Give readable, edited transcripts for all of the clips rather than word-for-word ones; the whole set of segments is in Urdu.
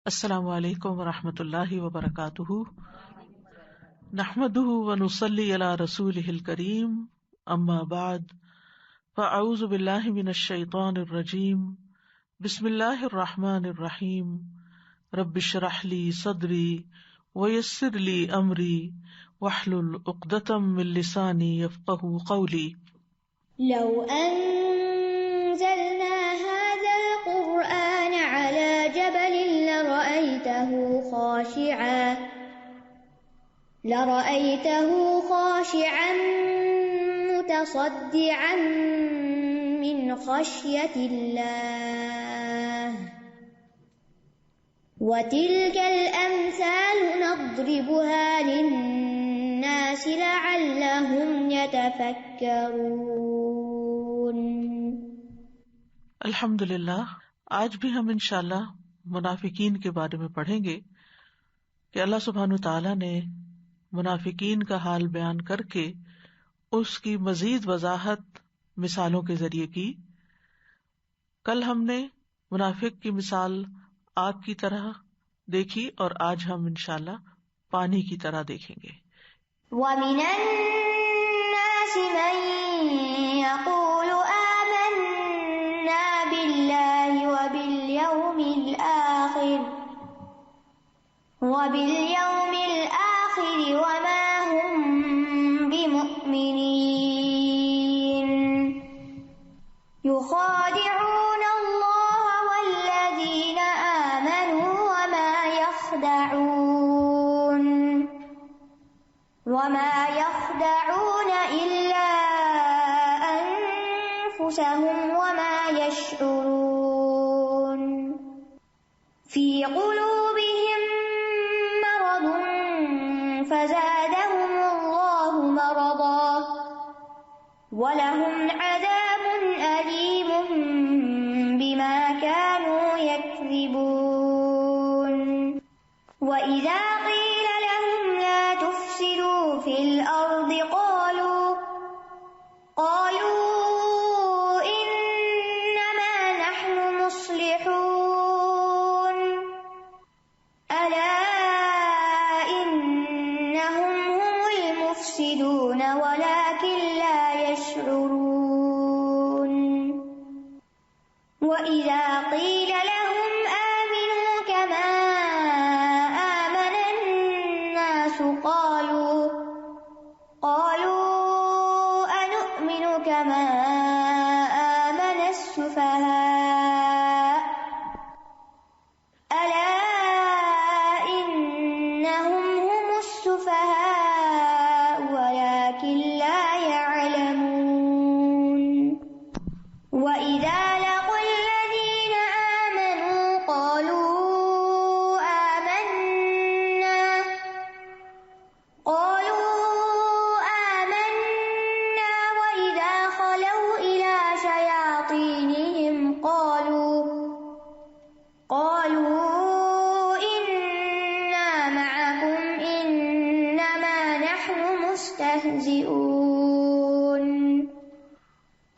السلام علیکم ورحمۃ اللہ وبرکاتہ، نحمده ونصلی علی رسولہ الکریم، اما بعد فاعوذ باللہ من الشیطان الرجیم، بسم اللہ الرحمن الرحیم، رب اشرح لی صدری ویسر لی امری واحلل عقدۃ من لسانی یفقهوا قولی۔ لو أنزلنا هذا القرآن على جبل لرأيته خاشعا متصدعا من خشية الله وتلك الأمثال نضربها للناس لعلهم يتفكرون۔ الحمدللہ، آج بھی ہم انشاءاللہ منافقین کے بارے میں پڑھیں گے کہ اللہ سبحانہ تعالیٰ نے منافقین کا حال بیان کر کے اس کی مزید وضاحت مثالوں کے ذریعے کی۔ کل ہم نے منافق کی مثال آگ کی طرح دیکھی اور آج ہم انشاءاللہ پانی کی طرح دیکھیں گے۔ وَمِنَ النَّاسِ مَن يَقُولُ آمَنَّا بِاللَّهِ وَبِالْيَوْمِ الْآخِرِ وَمَا هُمْ بِمُؤْمِنِينَ يُخَادِعُونَ اللَّهَ وَالَّذِينَ آمَنُوا وَمَا يَخْدَعُونَ إِلَّا أَنفُسَهُمْ وَمَا يَشْعُرُونَ فِي قُلُوبِهِم مَّرَضٌ فَزَادَهُمُ اللَّهُ مَرَضًا وَلَهُمْ عَذَابٌ أَلِيمٌ بِمَا كَانُوا يَكْذِبُونَ۔ وَإِذَا قِيلَ لَهُمْ لَا تُفْسِدُوا فِي الْأَرْضِ قالوا إِنَّمَا نَحْنُ مُصْلِحُونَ أَلَا إِنَّهُمْ هُمُ الْمُفْسِدُونَ وَلَكِنْ لَا يَشْعُرُونَ۔ وَإِذَا قِيلَ لَهُمْ آمِنُوا كَمَا آمَنَ النَّاسُ قالوا أَنُؤْمِنُ كَمَا آمَنَ السُّفَهَاءُ أَلَا إِنَّهُمْ هُمُ السُّفَهَاءُ وَلَكِنْ لَا يَعْلَمُونَ۔ وَإِذَا لَقُوا الَّذِينَ آمَنُوا قَالُوا آمَنَّا وَإِذَا خَلَوْا إِلَى شَيَاطِينِهِمْ قَالُوا إِنَّا مَعَكُمْ إِنَّمَا نَحْنُ مُسْتَهْزِئُونَ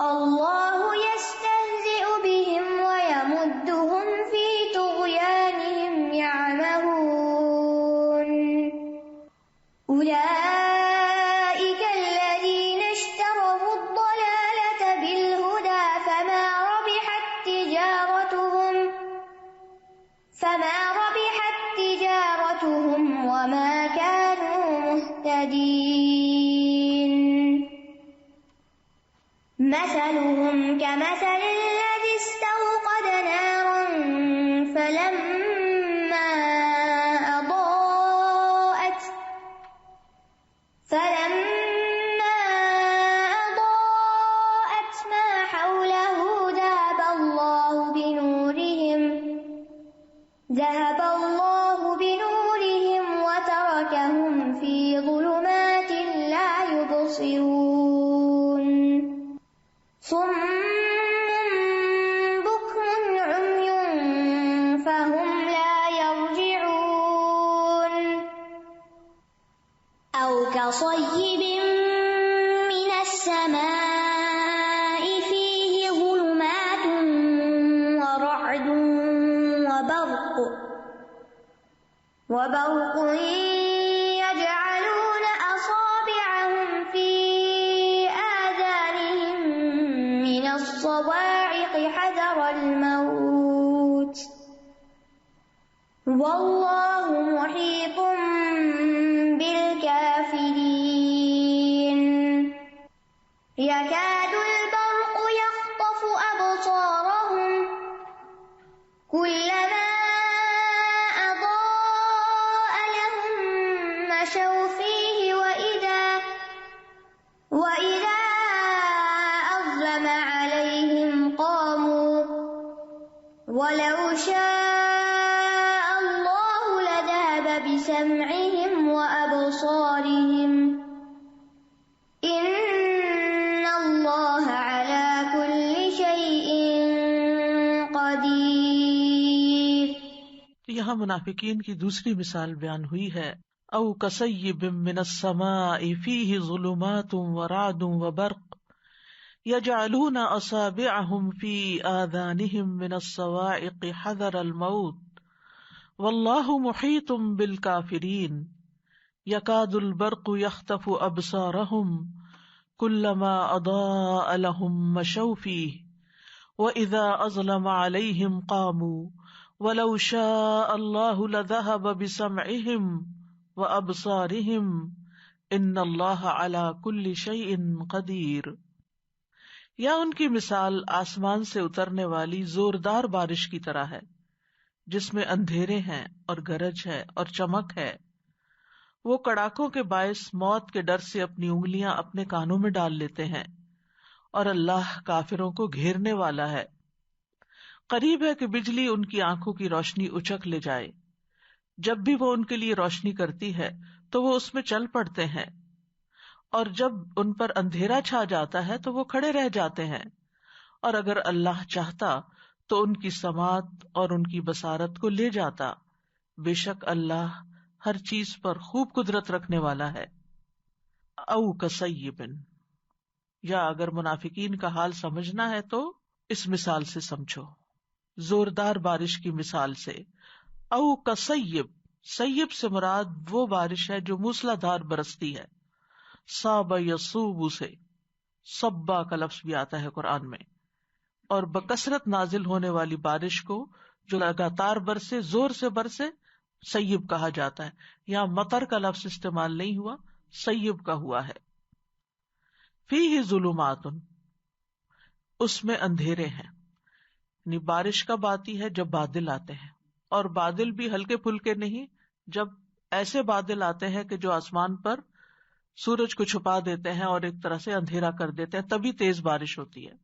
اللَّهُ يَسْتَهْزِئُ بِهِمْ وَيَمُدُّهُمْ فِي طُغْيَانِهِمْ يَعْمَهُونَ۔ أُولَئِكَ الَّذِينَ اشْتَرَوُا الضَّلَالَةَ بِالْهُدَى فَمَا رَبِحَتْ تِجَارَتُهُمْ وَمَا كَانُوا مُهْتَدِينَ۔ مَثَلُهُمْ كَمَثَلِ الَّذِي اسْتَوْقَدَ نَارًا فَلَمَّا أَضَاءَتْ مَا حَوْلَهُ ذَهَبَ اللَّهُ بِنُورِهِمْ وَتَرَكَهُمْ فِي ظُلُمَاتٍ لَّا يُبْصِرُونَ صُمٌّ بُكْمٌ عُمْيٌ فَهُمْ لَا يَرْجِعُونَ أَوْ كَصَيِّبٍ مِّنَ السَّمَاءِ فِيهِ ظُلُمَاتٌ وَرَعْدٌ وَبَرْقٌ وبرق يجعلون أصابعهم في آذانهم من الصواعق حذر الموت واللہ محیط بالکافرین یکاد البرق یخطف ابصارهم كلما أضاء لهم مشوا فيه وإذا أظلم عليهم قاموا ولو شاء الله لذهب بسمعهم وأبصارهم إن الله على كل شيء قدير. یہاں منافقین کی دوسری مثال بیان ہوئی ہے. او کصیب من السماء فیہ ظلمات ورعد وبرق یجعلون اصابعهم فی آذانهم من الصواعق حذر الموت واللہ محیط بالکافرین یکاد البرق یخطف ابصارهم کلما اضاء لهم مشوا فیہ وإذا أظلم عليهم قاموا ولو شاء الله لذهب بسمعهم وأبصارهم إن الله على كل شيء قدير. یا ان کی مثال آسمان سے اترنے والی زوردار بارش کی طرح ہے جس میں اندھیرے ہیں اور گرج ہے اور چمک ہے. وہ کڑاکوں کے باعث موت کے ڈر سے اپنی انگلیاں اپنے کانوں میں ڈال لیتے ہیں اور اللہ کافروں کو گھیرنے والا ہے. قریب ہے کہ بجلی ان کی آنکھوں کی روشنی اچک لے جائے. جب بھی وہ ان کے لیے روشنی کرتی ہے تو وہ اس میں چل پڑتے ہیں اور جب ان پر اندھیرا چھا جاتا ہے تو وہ کھڑے رہ جاتے ہیں. اور اگر اللہ چاہتا تو ان کی سماعت اور ان کی بصارت کو لے جاتا. بے شک اللہ ہر چیز پر خوب قدرت رکھنے والا ہے. او کصیب، یا اگر منافقین کا حال سمجھنا ہے تو اس مثال سے سمجھو، زوردار بارش کی مثال سے. او کصیب، سیب سے مراد وہ بارش ہے جو موسلا دھار برستی ہے. صاب یصوب سے صبا کا لفظ بھی آتا ہے قرآن میں، اور بکثرت نازل ہونے والی بارش کو جو لگاتار برسے، زور سے برسے، سیب کہا جاتا ہے. یہاں مطر کا لفظ استعمال نہیں ہوا، سیب کا ہوا ہے. فیہ ظلمات، اس میں اندھیرے ہیں. یعنی بارش کب آتی ہے؟ جب بادل آتے ہیں، اور بادل بھی ہلکے پھلکے نہیں، جب ایسے بادل آتے ہیں کہ جو آسمان پر سورج کو چھپا دیتے ہیں اور ایک طرح سے اندھیرا کر دیتے ہیں، تبھی تیز بارش ہوتی ہے.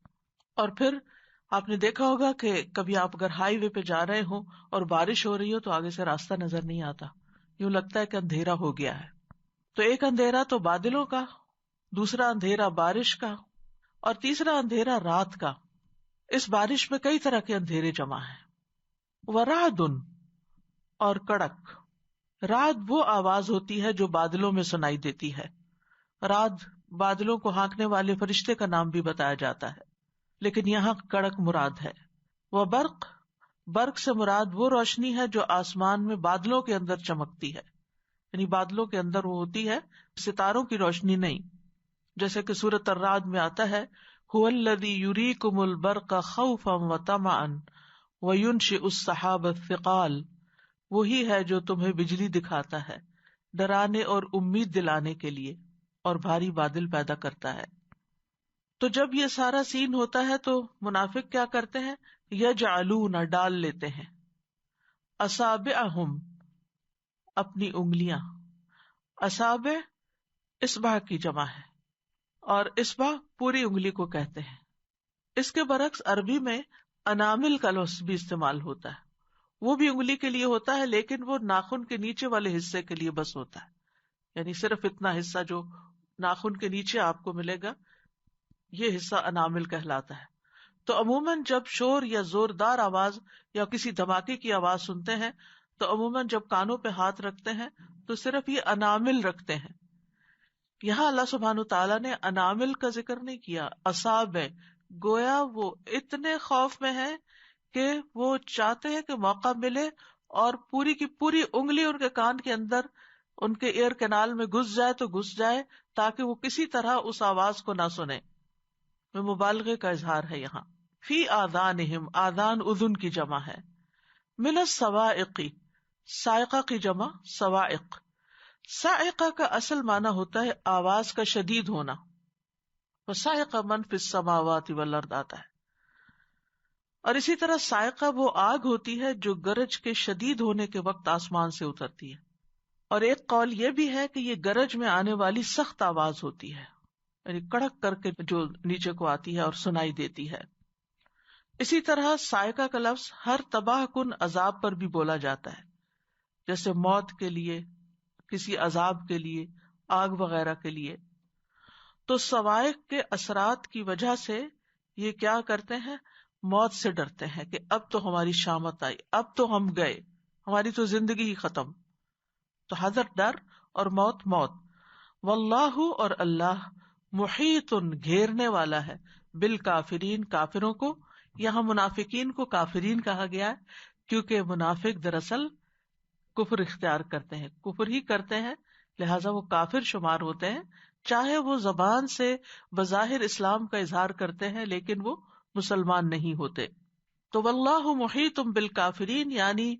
اور پھر آپ نے دیکھا ہوگا کہ کبھی آپ اگر ہائی وے پہ جا رہے ہوں اور بارش ہو رہی ہو تو آگے سے راستہ نظر نہیں آتا، یوں لگتا ہے کہ اندھیرا ہو گیا ہے. تو ایک اندھیرا تو بادلوں کا، دوسرا اندھیرا بارش کا، اور تیسرا اندھیرا رات کا. اس بارش میں کئی طرح کے اندھیرے جمع ہیں. ورعد، اور کڑک. رعد وہ آواز ہوتی ہے جو بادلوں میں سنائی دیتی ہے. رعد بادلوں کو ہانکنے والے فرشتے کا نام بھی بتایا جاتا ہے، لیکن یہاں کڑک مراد ہے. وبرق، برق سے مراد وہ روشنی ہے جو آسمان میں بادلوں کے اندر چمکتی ہے. یعنی بادلوں کے اندر وہ ہوتی ہے، ستاروں کی روشنی نہیں. جیسے کہ سورۃ الرعد میں آتا ہے هو الذی یریکم البرق خوفا وطمعا وینشئ السحاب الثقال. وہی ہے جو تمہیں بجلی دکھاتا ہے ڈرانے اور امید دلانے کے لیے، اور بھاری بادل پیدا کرتا ہے. تو جب یہ سارا سین ہوتا ہے تو منافق کیا کرتے ہیں؟ یجعلون، ڈال لیتے ہیں، اصابعہم، اپنی انگلیاں. اصابع اصبع کی جمع ہے، اور اصبع پوری انگلی کو کہتے ہیں. اس کے برعکس عربی میں انامل کا لفظ بھی استعمال ہوتا ہے. وہ بھی انگلی کے لیے ہوتا ہے، لیکن وہ ناخن کے نیچے والے حصے کے لیے بس ہوتا ہے. یعنی صرف اتنا حصہ جو ناخن کے نیچے آپ کو ملے گا، یہ حصہ انامل کہلاتا ہے. تو عموماً جب شور یا زوردار آواز یا کسی دھماکے کی آواز سنتے ہیں تو عموماً جب کانوں پہ ہاتھ رکھتے ہیں تو صرف یہ انامل رکھتے ہیں. یہاں اللہ سبحانہ تعالیٰ نے انامل کا ذکر نہیں کیا، اصابع. گویا وہ اتنے خوف میں ہے کہ وہ چاہتے ہیں کہ موقع ملے اور پوری کی پوری انگلی ان کے کان کے اندر ان کے ایئر کینال میں گھس جائے تو گھس جائے، تاکہ وہ کسی طرح اس آواز کو نہ سنے. میں مبالغے کا اظہار ہے یہاں. فی آذانہم، آذان اذن کی جمع ہے. من الصواعق، صاعقہ کی جمع صواعق. صاعقہ کا اصل معنی ہوتا ہے آواز کا شدید ہونا. وصاعق من فی السماوات والارض آتا ہے. اور اسی طرح صاعقہ وہ آگ ہوتی ہے جو گرج کے شدید ہونے کے وقت آسمان سے اترتی ہے. اور ایک قول یہ بھی ہے کہ یہ گرج میں آنے والی سخت آواز ہوتی ہے، یعنی کڑک کر کے جو نیچے کو آتی ہے اور سنائی دیتی ہے. اسی طرح صاعقہ کا لفظ ہر تباہ کن عذاب پر بھی بولا جاتا ہے، جیسے موت کے لیے، کسی عذاب کے لیے، آگ وغیرہ کے لیے. تو صواعق کے اثرات کی وجہ سے یہ کیا کرتے ہیں، موت سے ڈرتے ہیں کہ اب تو ہماری شامت آئی، اب تو ہم گئے، ہماری تو زندگی ہی ختم. تو حذر ڈر اور موت موت. واللہ اور اللہ محیط گھیرنے والا ہے بالکافرین کافروں کو. یہاں منافقین کو کافرین کہا گیا ہے کیونکہ منافق دراصل کفر اختیار کرتے ہیں، کفر ہی کرتے ہیں، لہٰذا وہ کافر شمار ہوتے ہیں، چاہے وہ زبان سے بظاہر اسلام کا اظہار کرتے ہیں لیکن وہ مسلمان نہیں ہوتے. تو واللہ محیط بالکافرین یعنی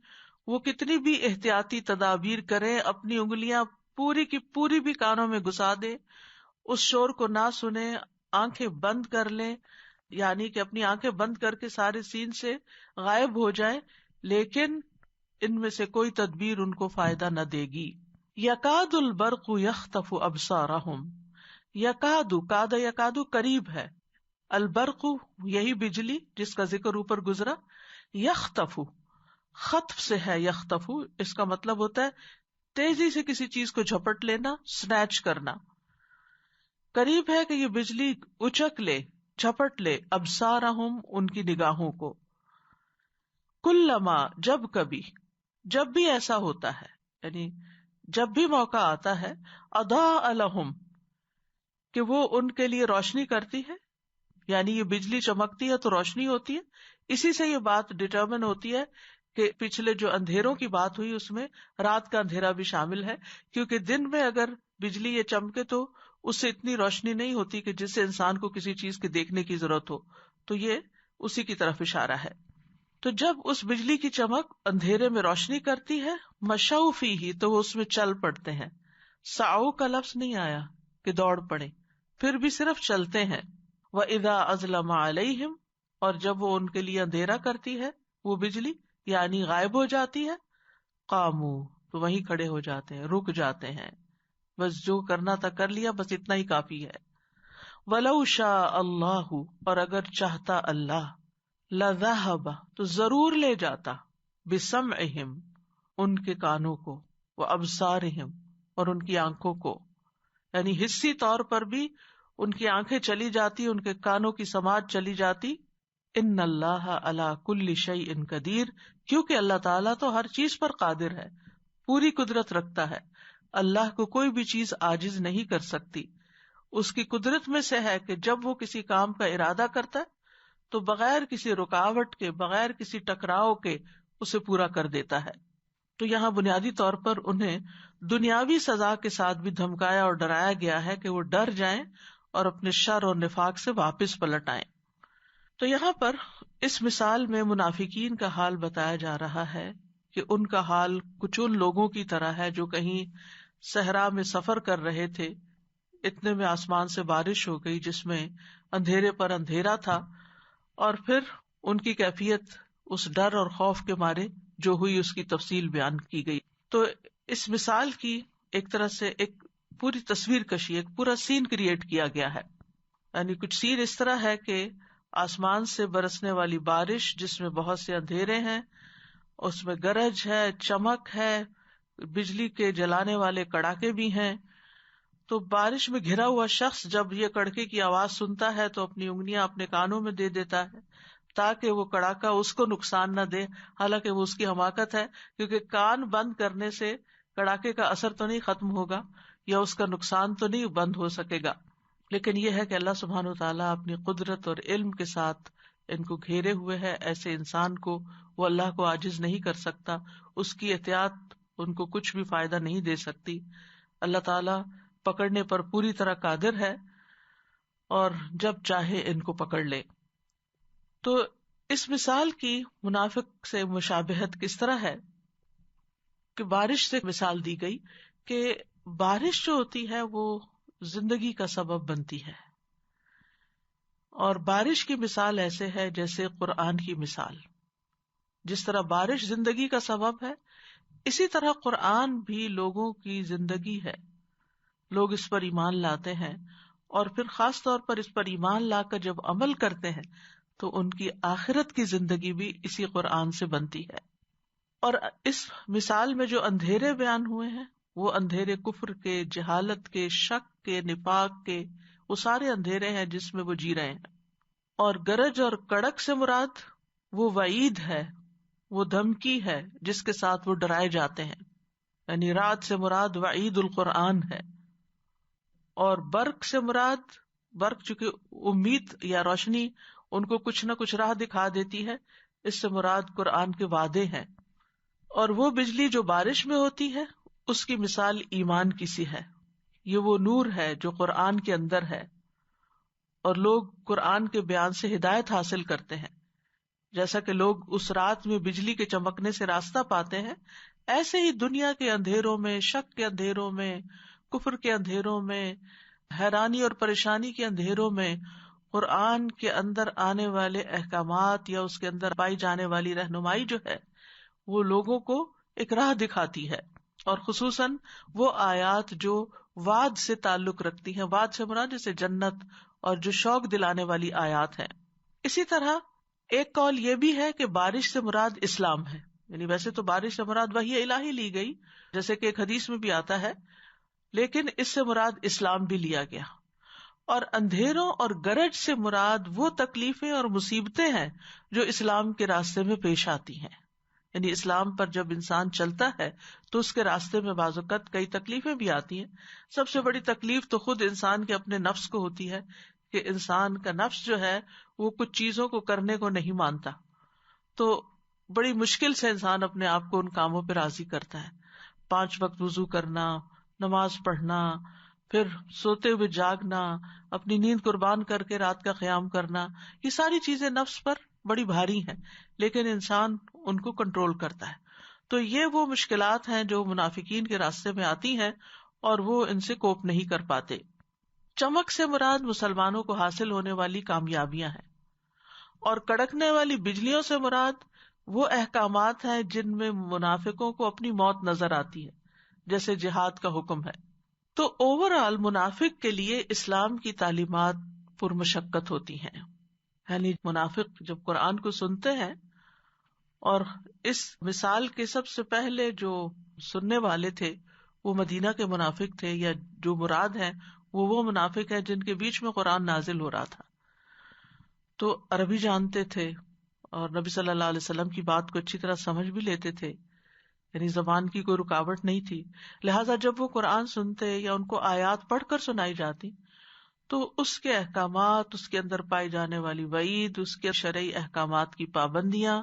وہ کتنی بھی احتیاطی تدابیر کریں، اپنی انگلیاں پوری کی پوری بھی کانوں میں گھسا دیں، اس شور کو نہ سنیں، آنکھیں بند کر لیں، یعنی کہ اپنی آنکھیں بند کر کے سارے سین سے غائب ہو جائیں، لیکن ان میں سے کوئی تدبیر ان کو فائدہ نہ دے گی. یکاد البرق یخطف ابصارہم. یکاد، کاد یکاد قریب ہے، البرق یہی بجلی جس کا ذکر اوپر گزرا، یخطف خطف سے ہے، یخطف اس کا مطلب ہوتا ہے تیزی سے کسی چیز کو جھپٹ لینا، سنیچ کرنا. قریب ہے کہ یہ بجلی اچک لے، جھپٹ لے، ابصارہم ان کی نگاہوں کو. کلما جب کبھی، جب بھی ایسا ہوتا ہے، یعنی جب بھی موقع آتا ہے، اضاء لہم کہ وہ ان کے لیے روشنی کرتی ہے، یعنی یہ بجلی چمکتی ہے تو روشنی ہوتی ہے. اسی سے یہ بات ڈٹرمن ہوتی ہے کہ پچھلے جو اندھیروں کی بات ہوئی اس میں رات کا اندھیرا بھی شامل ہے، کیونکہ دن میں اگر بجلی یہ چمکے تو اس سے اتنی روشنی نہیں ہوتی کہ جس سے انسان کو کسی چیز کے دیکھنے کی ضرورت ہو، تو یہ اسی کی طرف اشارہ ہے. تو جب اس بجلی کی چمک اندھیرے میں روشنی کرتی ہے، مشوا فیہ تو وہ اس میں چل پڑتے ہیں. سعو کا لفظ نہیں آیا کہ دوڑ پڑے، پھر بھی صرف چلتے ہیں. وَإِذَا أَظْلَمَ عَلَيْهِمْ اور جب وہ ان کے لیے اندھیرا کرتی ہے وہ بجلی، یعنی غائب ہو جاتی ہے، قاموا تو وہیں کھڑے ہو جاتے ہیں، رک جاتے ہیں، بس جو کرنا تھا کر لیا، بس اتنا ہی کافی ہے. وَلَوْ شَاءَ اللَّهُ اور اگر چاہتا اللہ، لَذَهَبَ تو ضرور لے جاتا، بِسَمْعِهِمْ ان کے کانوں کو، وَأَبْصَارِهِمْ اور ان کی آنکھوں کو، یعنی حصی طور پر بھی ان کی آنکھیں چلی جاتی، ان کے کانوں کی سماعت چلی جاتی. ان اللہ علی کل شیء قدیر کیونکہ اللہ تعالیٰ تو ہر چیز پر قادر ہے، پوری قدرت رکھتا ہے. اللہ کو کوئی بھی چیز عاجز نہیں کر سکتی. اس کی قدرت میں سے ہے کہ جب وہ کسی کام کا ارادہ کرتا ہے تو بغیر کسی رکاوٹ کے، بغیر کسی ٹکراؤ کے اسے پورا کر دیتا ہے. تو یہاں بنیادی طور پر انہیں دنیاوی سزا کے ساتھ بھی دھمکایا اور ڈرایا گیا ہے کہ وہ ڈر جائیں اور اپنے شر اور نفاق سے واپس پلٹ آئیں. تو یہاں پر اس مثال میں منافقین کا حال بتایا جا رہا ہے کہ ان کا حال کچھ ان لوگوں کی طرح ہے جو کہیں صحرا میں سفر کر رہے تھے، اتنے میں آسمان سے بارش ہو گئی جس میں اندھیرے پر اندھیرا تھا، اور پھر ان کی کیفیت اس ڈر اور خوف کے مارے جو ہوئی اس کی تفصیل بیان کی گئی. تو اس مثال کی ایک طرح سے ایک پوری تصویر کشی، ایک پورا سین کریٹ کیا گیا ہے. یعنی کچھ سین اس طرح ہے کہ آسمان سے برسنے والی بارش جس میں بہت سے اندھیرے ہیں، اس میں گرج ہے، چمک ہے، بجلی کے جلانے والے کڑاکے بھی ہیں. تو بارش میں گھرا ہوا شخص جب یہ کڑکے کی آواز سنتا ہے تو اپنی انگلیاں اپنے کانوں میں دے دیتا ہے تاکہ وہ کڑاکا اس کو نقصان نہ دے، حالانکہ وہ اس کی حماقت ہے، کیونکہ کان بند کرنے سے کڑاکے کا اثر تو نہیں ختم ہوگا یا اس کا نقصان تو نہیں بند ہو سکے گا. لیکن یہ ہے کہ اللہ سبحانہ و تعالیٰ اپنی قدرت اور علم کے ساتھ ان کو گھیرے ہوئے ہے، ایسے انسان کو وہ اللہ کو عاجز نہیں کر سکتا، اس کی احتیاط ان کو کچھ بھی فائدہ نہیں دے سکتی. اللہ تعالی پکڑنے پر پوری طرح قادر ہے اور جب چاہے ان کو پکڑ لے. تو اس مثال کی منافق سے مشابہت کس طرح ہے کہ بارش سے مثال دی گئی کہ بارش جو ہوتی ہے وہ زندگی کا سبب بنتی ہے، اور بارش کی مثال ایسے ہے جیسے قرآن کی مثال. جس طرح بارش زندگی کا سبب ہے، اسی طرح قرآن بھی لوگوں کی زندگی ہے. لوگ اس پر ایمان لاتے ہیں اور پھر خاص طور پر اس پر ایمان لا کر جب عمل کرتے ہیں تو ان کی آخرت کی زندگی بھی اسی قرآن سے بنتی ہے. اور اس مثال میں جو اندھیرے بیان ہوئے ہیں وہ اندھیرے کفر کے، جہالت کے، شک کے، نفاق کے، وہ سارے اندھیرے ہیں جس میں وہ جی رہے ہیں. اور گرج اور کڑک سے مراد وہ وعید ہے، وہ دھمکی ہے جس کے ساتھ وہ ڈرائے جاتے ہیں. یعنی رات سے مراد وعید القرآن ہے، اور برق سے مراد، برق چونکہ امید یا روشنی ان کو کچھ نہ کچھ راہ دکھا دیتی ہے، اس سے مراد قرآن کے وعدے ہیں. اور وہ بجلی جو بارش میں ہوتی ہے اس کی مثال ایمان کی سی ہے. یہ وہ نور ہے جو قرآن کے اندر ہے، اور لوگ قرآن کے بیان سے ہدایت حاصل کرتے ہیں. جیسا کہ لوگ اس رات میں بجلی کے چمکنے سے راستہ پاتے ہیں، ایسے ہی دنیا کے اندھیروں میں، شک کے اندھیروں میں، کفر کے اندھیروں میں، حیرانی اور پریشانی کے اندھیروں میں قرآن کے اندر آنے والے احکامات یا اس کے اندر پائی جانے والی رہنمائی جو ہے وہ لوگوں کو ایک راہ دکھاتی ہے. اور خصوصاً وہ آیات جو وعد سے تعلق رکھتی ہیں، وعد سے مراد جیسے جنت اور جو شوق دلانے والی آیات ہیں. اسی طرح ایک قول یہ بھی ہے کہ بارش سے مراد اسلام ہے. یعنی ویسے تو بارش سے مراد وحی الہی لی گئی جیسے کہ ایک حدیث میں بھی آتا ہے، لیکن اس سے مراد اسلام بھی لیا گیا. اور اندھیروں اور گرج سے مراد وہ تکلیفیں اور مصیبتیں ہیں جو اسلام کے راستے میں پیش آتی ہیں. یعنی اسلام پر جب انسان چلتا ہے تو اس کے راستے میں بعض اوقات کئی تکلیفیں بھی آتی ہیں. سب سے بڑی تکلیف تو خود انسان کے اپنے نفس کو ہوتی ہے کہ انسان کا نفس جو ہے وہ کچھ چیزوں کو کرنے کو نہیں مانتا، تو بڑی مشکل سے انسان اپنے آپ کو ان کاموں پہ راضی کرتا ہے. 5 وقت وضو کرنا، نماز پڑھنا، پھر سوتے ہوئے جاگنا، اپنی نیند قربان کر کے رات کا قیام کرنا، یہ ساری چیزیں نفس پر بڑی بھاری ہیں، لیکن انسان ان کو کنٹرول کرتا ہے. تو یہ وہ مشکلات ہیں جو منافقین کے راستے میں آتی ہیں اور وہ ان سے کوپ نہیں کر پاتے. چمک سے مراد مسلمانوں کو حاصل ہونے والی کامیابیاں ہیں، اور کڑکنے والی بجلیوں سے مراد وہ احکامات ہیں جن میں منافقوں کو اپنی موت نظر آتی ہے، جیسے جہاد کا حکم ہے. تو اوور آل منافق کے لیے اسلام کی تعلیمات پرمشقت ہوتی ہیں. یعنی منافق جب قرآن کو سنتے ہیں، اور اس مثال کے سب سے پہلے جو سننے والے تھے وہ مدینہ کے منافق تھے، یا جو مراد ہیں وہ منافق ہیں جن کے بیچ میں قرآن نازل ہو رہا تھا، تو عربی جانتے تھے اور نبی صلی اللہ علیہ وسلم کی بات کو اچھی طرح سمجھ بھی لیتے تھے، یعنی زبان کی کوئی رکاوٹ نہیں تھی. لہٰذا جب وہ قرآن سنتے یا ان کو آیات پڑھ کر سنائی جاتی تو اس کے احکامات، اس کے اندر پائی جانے والی وعید، اس کے شرعی احکامات کی پابندیاں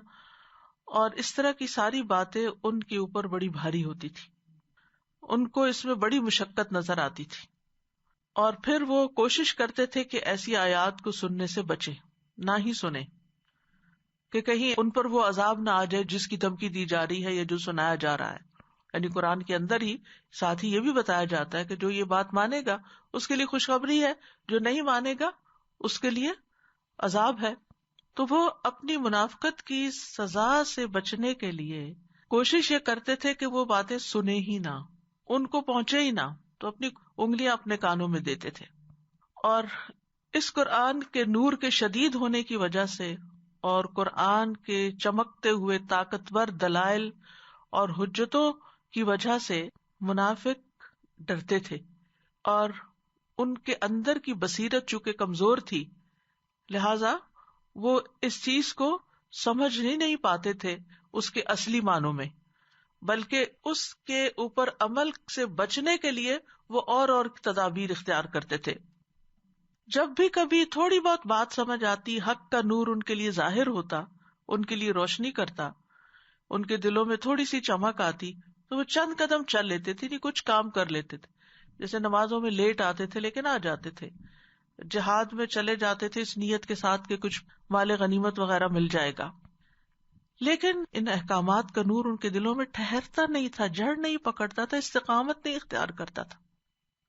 اور اس طرح کی ساری باتیں ان کے اوپر بڑی بھاری ہوتی تھی، ان کو اس میں بڑی مشقت نظر آتی تھی. اور پھر وہ کوشش کرتے تھے کہ ایسی آیات کو سننے سے بچیں، نہ ہی سنیں، کہ کہیں ان پر وہ عذاب نہ آ جائے جس کی دھمکی دی جا رہی ہے یا جو سنایا جا رہا ہے. یعنی قرآن کے اندر ہی ساتھ ہی یہ بھی بتایا جاتا ہے کہ جو یہ بات مانے گا اس کے لیے خوشخبری ہے، جو نہیں مانے گا اس کے لیے عذاب ہے. تو وہ اپنی منافقت کی سزا سے بچنے کے لیے کوشش یہ کرتے تھے کہ وہ باتیں سنے ہی نہ، ان کو پہنچے ہی نہ، تو اپنی انگلیاں اپنے کانوں میں دیتے تھے. اور اس قرآن کے نور کے شدید ہونے کی وجہ سے اور قرآن کے چمکتے ہوئے طاقتور دلائل اور حجتوں کی وجہ سے منافق ڈرتے تھے، اور ان کے اندر کی بصیرت چونکہ کمزور تھی لہذا وہ اس چیز کو سمجھ ہی نہیں پاتے تھے اس کے اصلی معنوں میں، بلکہ اس کے اوپر عمل سے بچنے کے لیے وہ اور تدابیر اختیار کرتے تھے. جب بھی کبھی تھوڑی بہت بات سمجھ آتی، حق کا نور ان کے لیے ظاہر ہوتا، ان کے لیے روشنی کرتا، ان کے دلوں میں تھوڑی سی چمک آتی، تو وہ چند قدم چل لیتے تھے، کچھ کام کر لیتے تھے. جیسے نمازوں میں لیٹ آتے تھے لیکن آ جاتے تھے، جہاد میں چلے جاتے تھے اس نیت کے ساتھ کہ کچھ مال غنیمت وغیرہ مل جائے گا. لیکن ان احکامات کا نور ان کے دلوں میں ٹھہرتا نہیں تھا، جڑ نہیں پکڑتا تھا، استقامت نہیں اختیار کرتا تھا.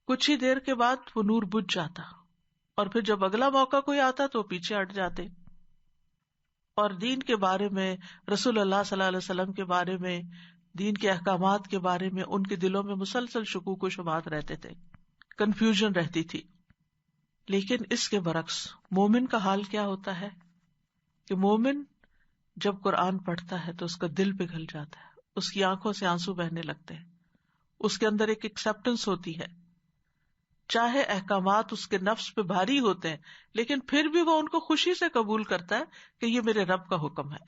کچھ ہی دیر کے بعد وہ نور بجھ جاتا، اور پھر جب اگلا موقع کوئی آتا تو وہ پیچھے ہٹ جاتے. اور دین کے بارے میں، رسول اللہ صلی اللہ علیہ وسلم کے بارے میں، دین کے احکامات کے بارے میں ان کے دلوں میں مسلسل شکوک و شبہات رہتے تھے، کنفیوژن رہتی تھی. لیکن اس کے برعکس مومن کا حال کیا ہوتا ہے کہ مومن جب قرآن پڑھتا ہے تو اس کا دل پگھل جاتا ہے، اس کی آنکھوں سے آنسو بہنے لگتے ہیں، اس کے اندر ایک ایکسپٹنس ہوتی ہے. چاہے احکامات اس کے نفس پہ بھاری ہوتے ہیں لیکن پھر بھی وہ ان کو خوشی سے قبول کرتا ہے کہ یہ میرے رب کا حکم ہے.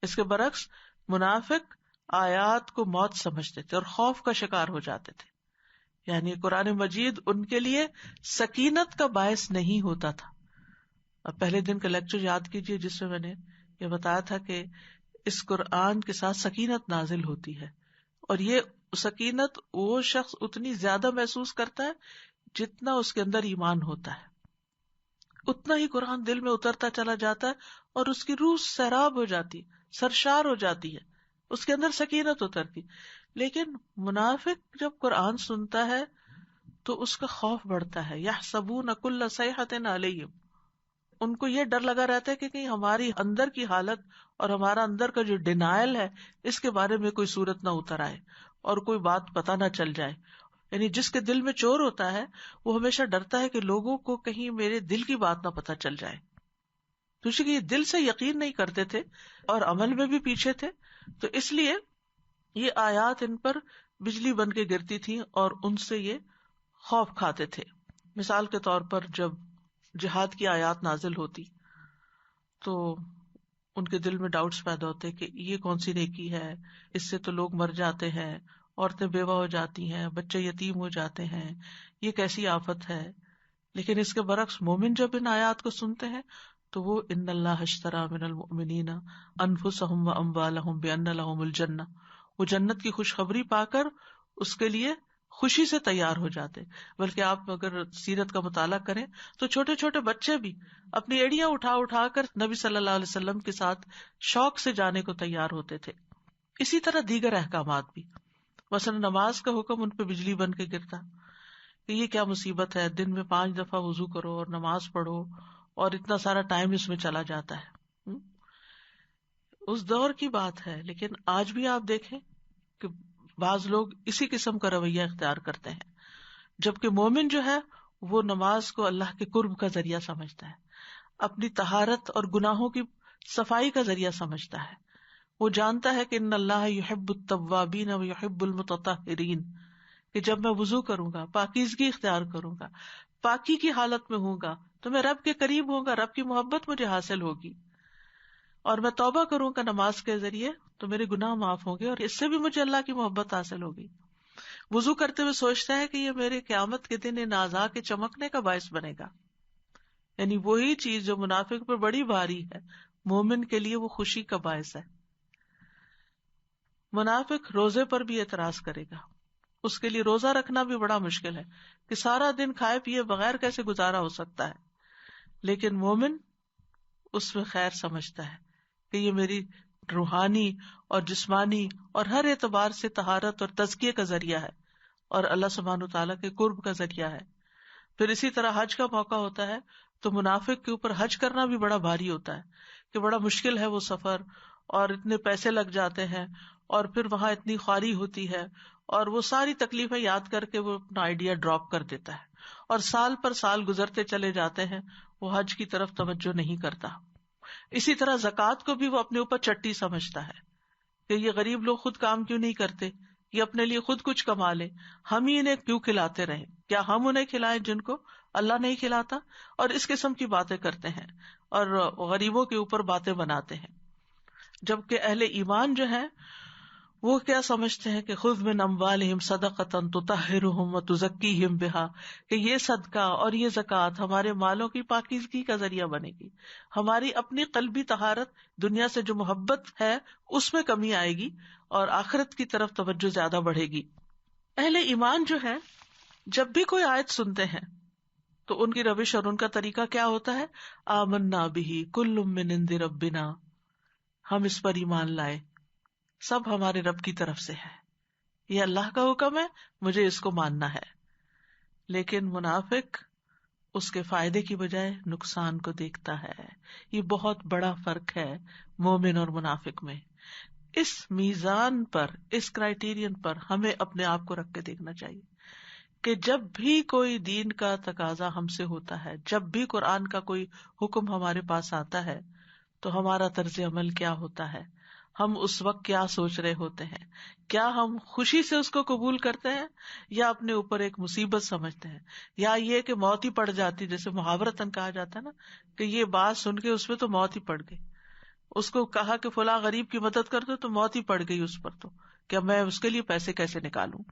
اس کے برعکس منافق آیات کو موت سمجھتے تھے اور خوف کا شکار ہو جاتے تھے. یعنی قرآن مجید ان کے لیے سکینت کا باعث نہیں ہوتا تھا. اب پہلے دن کا لیکچر یاد کیجئے جس میں نے یہ بتایا تھا کہ اس قرآن کے ساتھ سکینت نازل ہوتی ہے، اور یہ سکینت وہ شخص اتنی زیادہ محسوس کرتا ہے جتنا اس کے اندر ایمان ہوتا ہے، اتنا ہی قرآن دل میں اترتا چلا جاتا ہے اور اس کی روح سیراب ہو جاتی، سرشار ہو جاتی ہے، اس کے اندر سکینت اترتی. لیکن منافق جب قرآن سنتا ہے تو اس کا خوف بڑھتا ہے. یحسبون کل صیحۃ علیہم، ان کو یہ ڈر لگا رہتا ہے کہ کہیں ہماری اندر کی حالت اور ہمارا اندر کا جو ڈینائل ہے اس کے بارے میں کوئی صورت نہ اتر آئے اور کوئی بات پتہ نہ چل جائے. یعنی جس کے دل میں چور ہوتا ہے وہ ہمیشہ ڈرتا ہے کہ لوگوں کو کہیں میرے دل کی بات نہ پتہ چل جائے، کیونکہ یہ دل سے یقین نہیں کرتے تھے اور عمل میں بھی پیچھے تھے. تو اس لیے یہ آیات ان پر بجلی بن کے گرتی تھی اور ان سے یہ خوف کھاتے تھے. مثال کے طور پر جب جہاد کی آیات نازل ہوتی تو ان کے دل میں ڈاؤٹس پیدا ہوتے کہ یہ کون سی نیکی ہے، اس سے تو لوگ مر جاتے ہیں، عورتیں بیوہ ہو جاتی ہیں، بچے یتیم ہو جاتے ہیں، یہ کیسی آفت ہے. لیکن اس کے برعکس مومن جب ان آیات کو سنتے ہیں تو وہ ان اللہ اشتری من المؤمنین انفسهم واموالهم بان لهم الجنہ، وہ جنت کی خوشخبری پا کر اس کے لیے خوشی سے تیار ہو جاتے. بلکہ آپ اگر سیرت کا مطالعہ کریں تو چھوٹے چھوٹے بچے بھی اپنی ایڑیاں اٹھا اٹھا کر نبی صلی اللہ علیہ وسلم کے ساتھ شوق سے جانے کو تیار ہوتے تھے. اسی طرح دیگر احکامات بھی، مثلا نماز کا حکم ان پہ بجلی بن کے گرتا کہ یہ کیا مصیبت ہے، دن میں 5 دفعہ وضو کرو اور نماز پڑھو اور اتنا سارا ٹائم اس میں چلا جاتا ہے. اس دور کی بات ہے. لیکن آج بھی آپ دیکھیں کہ بعض لوگ اسی قسم کا رویہ اختیار کرتے ہیں، جبکہ مومن جو ہے وہ نماز کو اللہ کے قرب کا ذریعہ سمجھتا ہے، اپنی طہارت اور گناہوں کی صفائی کا ذریعہ سمجھتا ہے. وہ جانتا ہے کہ ان اللہ یحب التوابین و یحب المتطہرین، کہ جب میں وضو کروں گا، پاکیزگی اختیار کروں گا، پاکی کی حالت میں ہوں گا تو میں رب کے قریب ہوں گا، رب کی محبت مجھے حاصل ہوگی، اور میں توبہ کروں گا نماز کے ذریعے تو میرے گناہ معاف ہوں گے اور اس سے بھی مجھے اللہ کی محبت حاصل ہوگی. وضو کرتے ہوئے سوچتا ہے کہ یہ میرے قیامت کے دن ان اعضاء کے چمکنے کا باعث بنے گا. یعنی وہی چیز جو منافق پر بڑی بھاری ہے مومن کے لیے وہ خوشی کا باعث ہے. منافق روزے پر بھی اعتراض کرے گا، اس کے لیے روزہ رکھنا بھی بڑا مشکل ہے کہ سارا دن کھائے پیے بغیر کیسے گزارا ہو سکتا ہے. لیکن مومن اس میں خیر سمجھتا ہے کہ یہ میری روحانی اور جسمانی اور ہر اعتبار سے طہارت اور تزکیے کا ذریعہ ہے اور اللہ سبحانہ تعالیٰ کے قرب کا ذریعہ ہے. پھر اسی طرح حج کا موقع ہوتا ہے تو منافق کے اوپر حج کرنا بھی بڑا بھاری ہوتا ہے کہ بڑا مشکل ہے وہ سفر، اور اتنے پیسے لگ جاتے ہیں، اور پھر وہاں اتنی خواری ہوتی ہے، اور وہ ساری تکلیفیں یاد کر کے وہ اپنا آئیڈیا ڈراپ کر دیتا ہے، اور سال پر سال گزرتے چلے جاتے ہیں، وہ حج کی طرف توجہ نہیں کرتا. اسی طرح زکوٰۃ کو بھی وہ اپنے اوپر چٹی سمجھتا ہے کہ یہ غریب لوگ خود کام کیوں نہیں کرتے، یہ اپنے لیے خود کچھ کما لیں، ہم ہی انہیں کیوں کھلاتے رہیں، کیا ہم انہیں کھلائیں جن کو اللہ نہیں کھلاتا. اور اس قسم کی باتیں کرتے ہیں اور غریبوں کے اوپر باتیں بناتے ہیں. جبکہ اہل ایمان جو ہیں وہ کیا سمجھتے ہیں کہ خذ من اموالہم صدقۃ تطہرہم وتزکیہم بہا، کہ یہ صدقہ اور یہ زکوٰۃ ہمارے مالوں کی پاکیزگی کا ذریعہ بنے گی، ہماری اپنی قلبی طہارت، دنیا سے جو محبت ہے اس میں کمی آئے گی اور آخرت کی طرف توجہ زیادہ بڑھے گی۔ اہل ایمان جو ہے جب بھی کوئی آیت سنتے ہیں تو ان کی روش اور ان کا طریقہ کیا ہوتا ہے؟ آمنا بہ کل من عند ربنا، ہم اس پر ایمان لائے، سب ہمارے رب کی طرف سے ہے، یہ اللہ کا حکم ہے، مجھے اس کو ماننا ہے۔ لیکن منافق اس کے فائدے کی بجائے نقصان کو دیکھتا ہے۔ یہ بہت بڑا فرق ہے مومن اور منافق میں۔ اس میزان پر، اس کرائیٹیرین پر ہمیں اپنے آپ کو رکھ کے دیکھنا چاہیے کہ جب بھی کوئی دین کا تقاضا ہم سے ہوتا ہے، جب بھی قرآن کا کوئی حکم ہمارے پاس آتا ہے تو ہمارا طرز عمل کیا ہوتا ہے، ہم اس وقت کیا سوچ رہے ہوتے ہیں، کیا ہم خوشی سے اس کو قبول کرتے ہیں یا اپنے اوپر ایک مصیبت سمجھتے ہیں، یا یہ کہ موت ہی پڑ جاتی، جیسے محاورتاً کہا جاتا ہے نا کہ یہ بات سن کے اس پہ تو موت ہی پڑ گئی، اس کو کہا کہ فلاں غریب کی مدد کر دو تو موت ہی پڑ گئی اس پر، تو کیا میں اس کے لیے پیسے کیسے نکالوں۔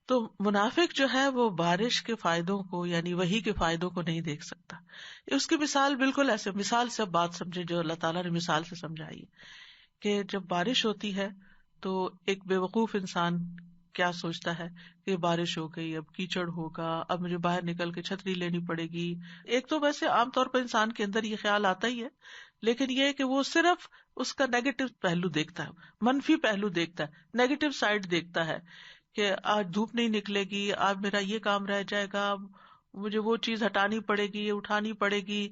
تو منافق جو ہے وہ بارش کے فائدوں کو، یعنی وحی کے فائدوں کو نہیں دیکھ سکتا۔ اس کی مثال بالکل ایسے، مثال سے بات سمجھے جو اللہ تعالیٰ نے مثال سے سمجھائی ہے کہ جب بارش ہوتی ہے تو ایک بے وقوف انسان کیا سوچتا ہے کہ بارش ہو گئی، اب کیچڑ ہوگا، اب مجھے باہر نکل کے چھتری لینی پڑے گی۔ ایک تو ویسے عام طور پر انسان کے اندر یہ خیال آتا ہی ہے، لیکن یہ کہ وہ صرف اس کا نیگیٹو پہلو دیکھتا ہے، منفی پہلو دیکھتا ہے، نیگیٹو سائڈ دیکھتا ہے کہ آج دھوپ نہیں نکلے گی، آج میرا یہ کام رہ جائے گا، مجھے وہ چیز ہٹانی پڑے گی، یہ اٹھانی پڑے گی،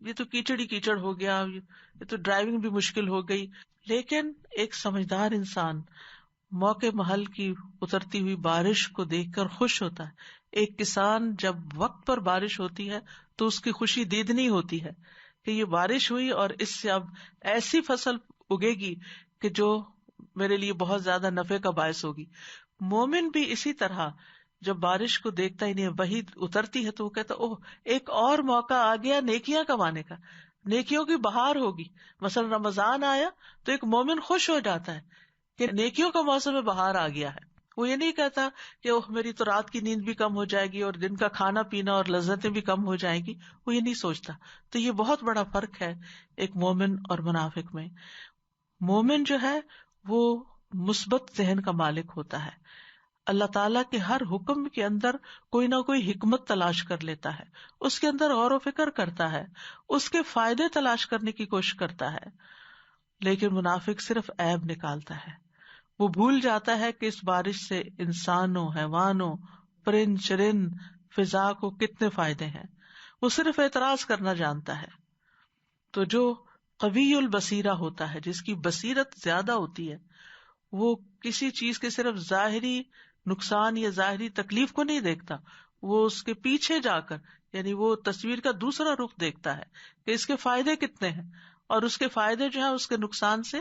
یہ تو کیچڑ ہی کیچڑ ہو گیا، یہ تو ڈرائیونگ بھی مشکل ہو گئی۔ لیکن ایک سمجھدار انسان موقع محل کی اترتی ہوئی بارش کو دیکھ کر خوش ہوتا ہے۔ ایک کسان جب وقت پر بارش ہوتی ہے تو اس کی خوشی دیدنی ہوتی ہے کہ یہ بارش ہوئی اور اس سے اب ایسی فصل اگے گی کہ جو میرے لیے بہت زیادہ نفع کا باعث ہوگی۔ مومن بھی اسی طرح جب بارش کو دیکھتا ہی نہیں، وہی اترتی ہے تو وہ کہتا اوہ ایک اور موقع آ گیا نیکیاں کمانے کا، نیکیوں کی بہار ہوگی۔ مثلا رمضان آیا تو ایک مومن خوش ہو جاتا ہے کہ نیکیوں کا موسم میں بہار آ گیا ہے۔ وہ یہ نہیں کہتا کہ اوہ میری تو رات کی نیند بھی کم ہو جائے گی اور دن کا کھانا پینا اور لذتیں بھی کم ہو جائیں گی، وہ یہ نہیں سوچتا۔ تو یہ بہت بڑا فرق ہے ایک مومن اور منافق میں۔ مومن جو ہے وہ مثبت ذہن کا مالک ہوتا ہے، اللہ تعالیٰ کے ہر حکم کے اندر کوئی نہ کوئی حکمت تلاش کر لیتا ہے، اس کے اندر غور و فکر کرتا ہے، اس کے فائدے تلاش کرنے کی کوشش کرتا ہے۔ لیکن منافق صرف عیب نکالتا ہے، وہ بھول جاتا ہے کہ اس بارش سے انسانوں، حیوانوں، پرند چرند، فضا کو کتنے فائدے ہیں، وہ صرف اعتراض کرنا جانتا ہے۔ تو جو قوی البصیرہ ہوتا ہے، جس کی بصیرت زیادہ ہوتی ہے، وہ کسی چیز کے صرف ظاہری نقصان یا ظاہری تکلیف کو نہیں دیکھتا، وہ اس کے پیچھے جا کر، یعنی وہ تصویر کا دوسرا رخ دیکھتا ہے کہ اس کے فائدے کتنے ہیں، اور اس کے فائدے جو ہیں اس کے نقصان سے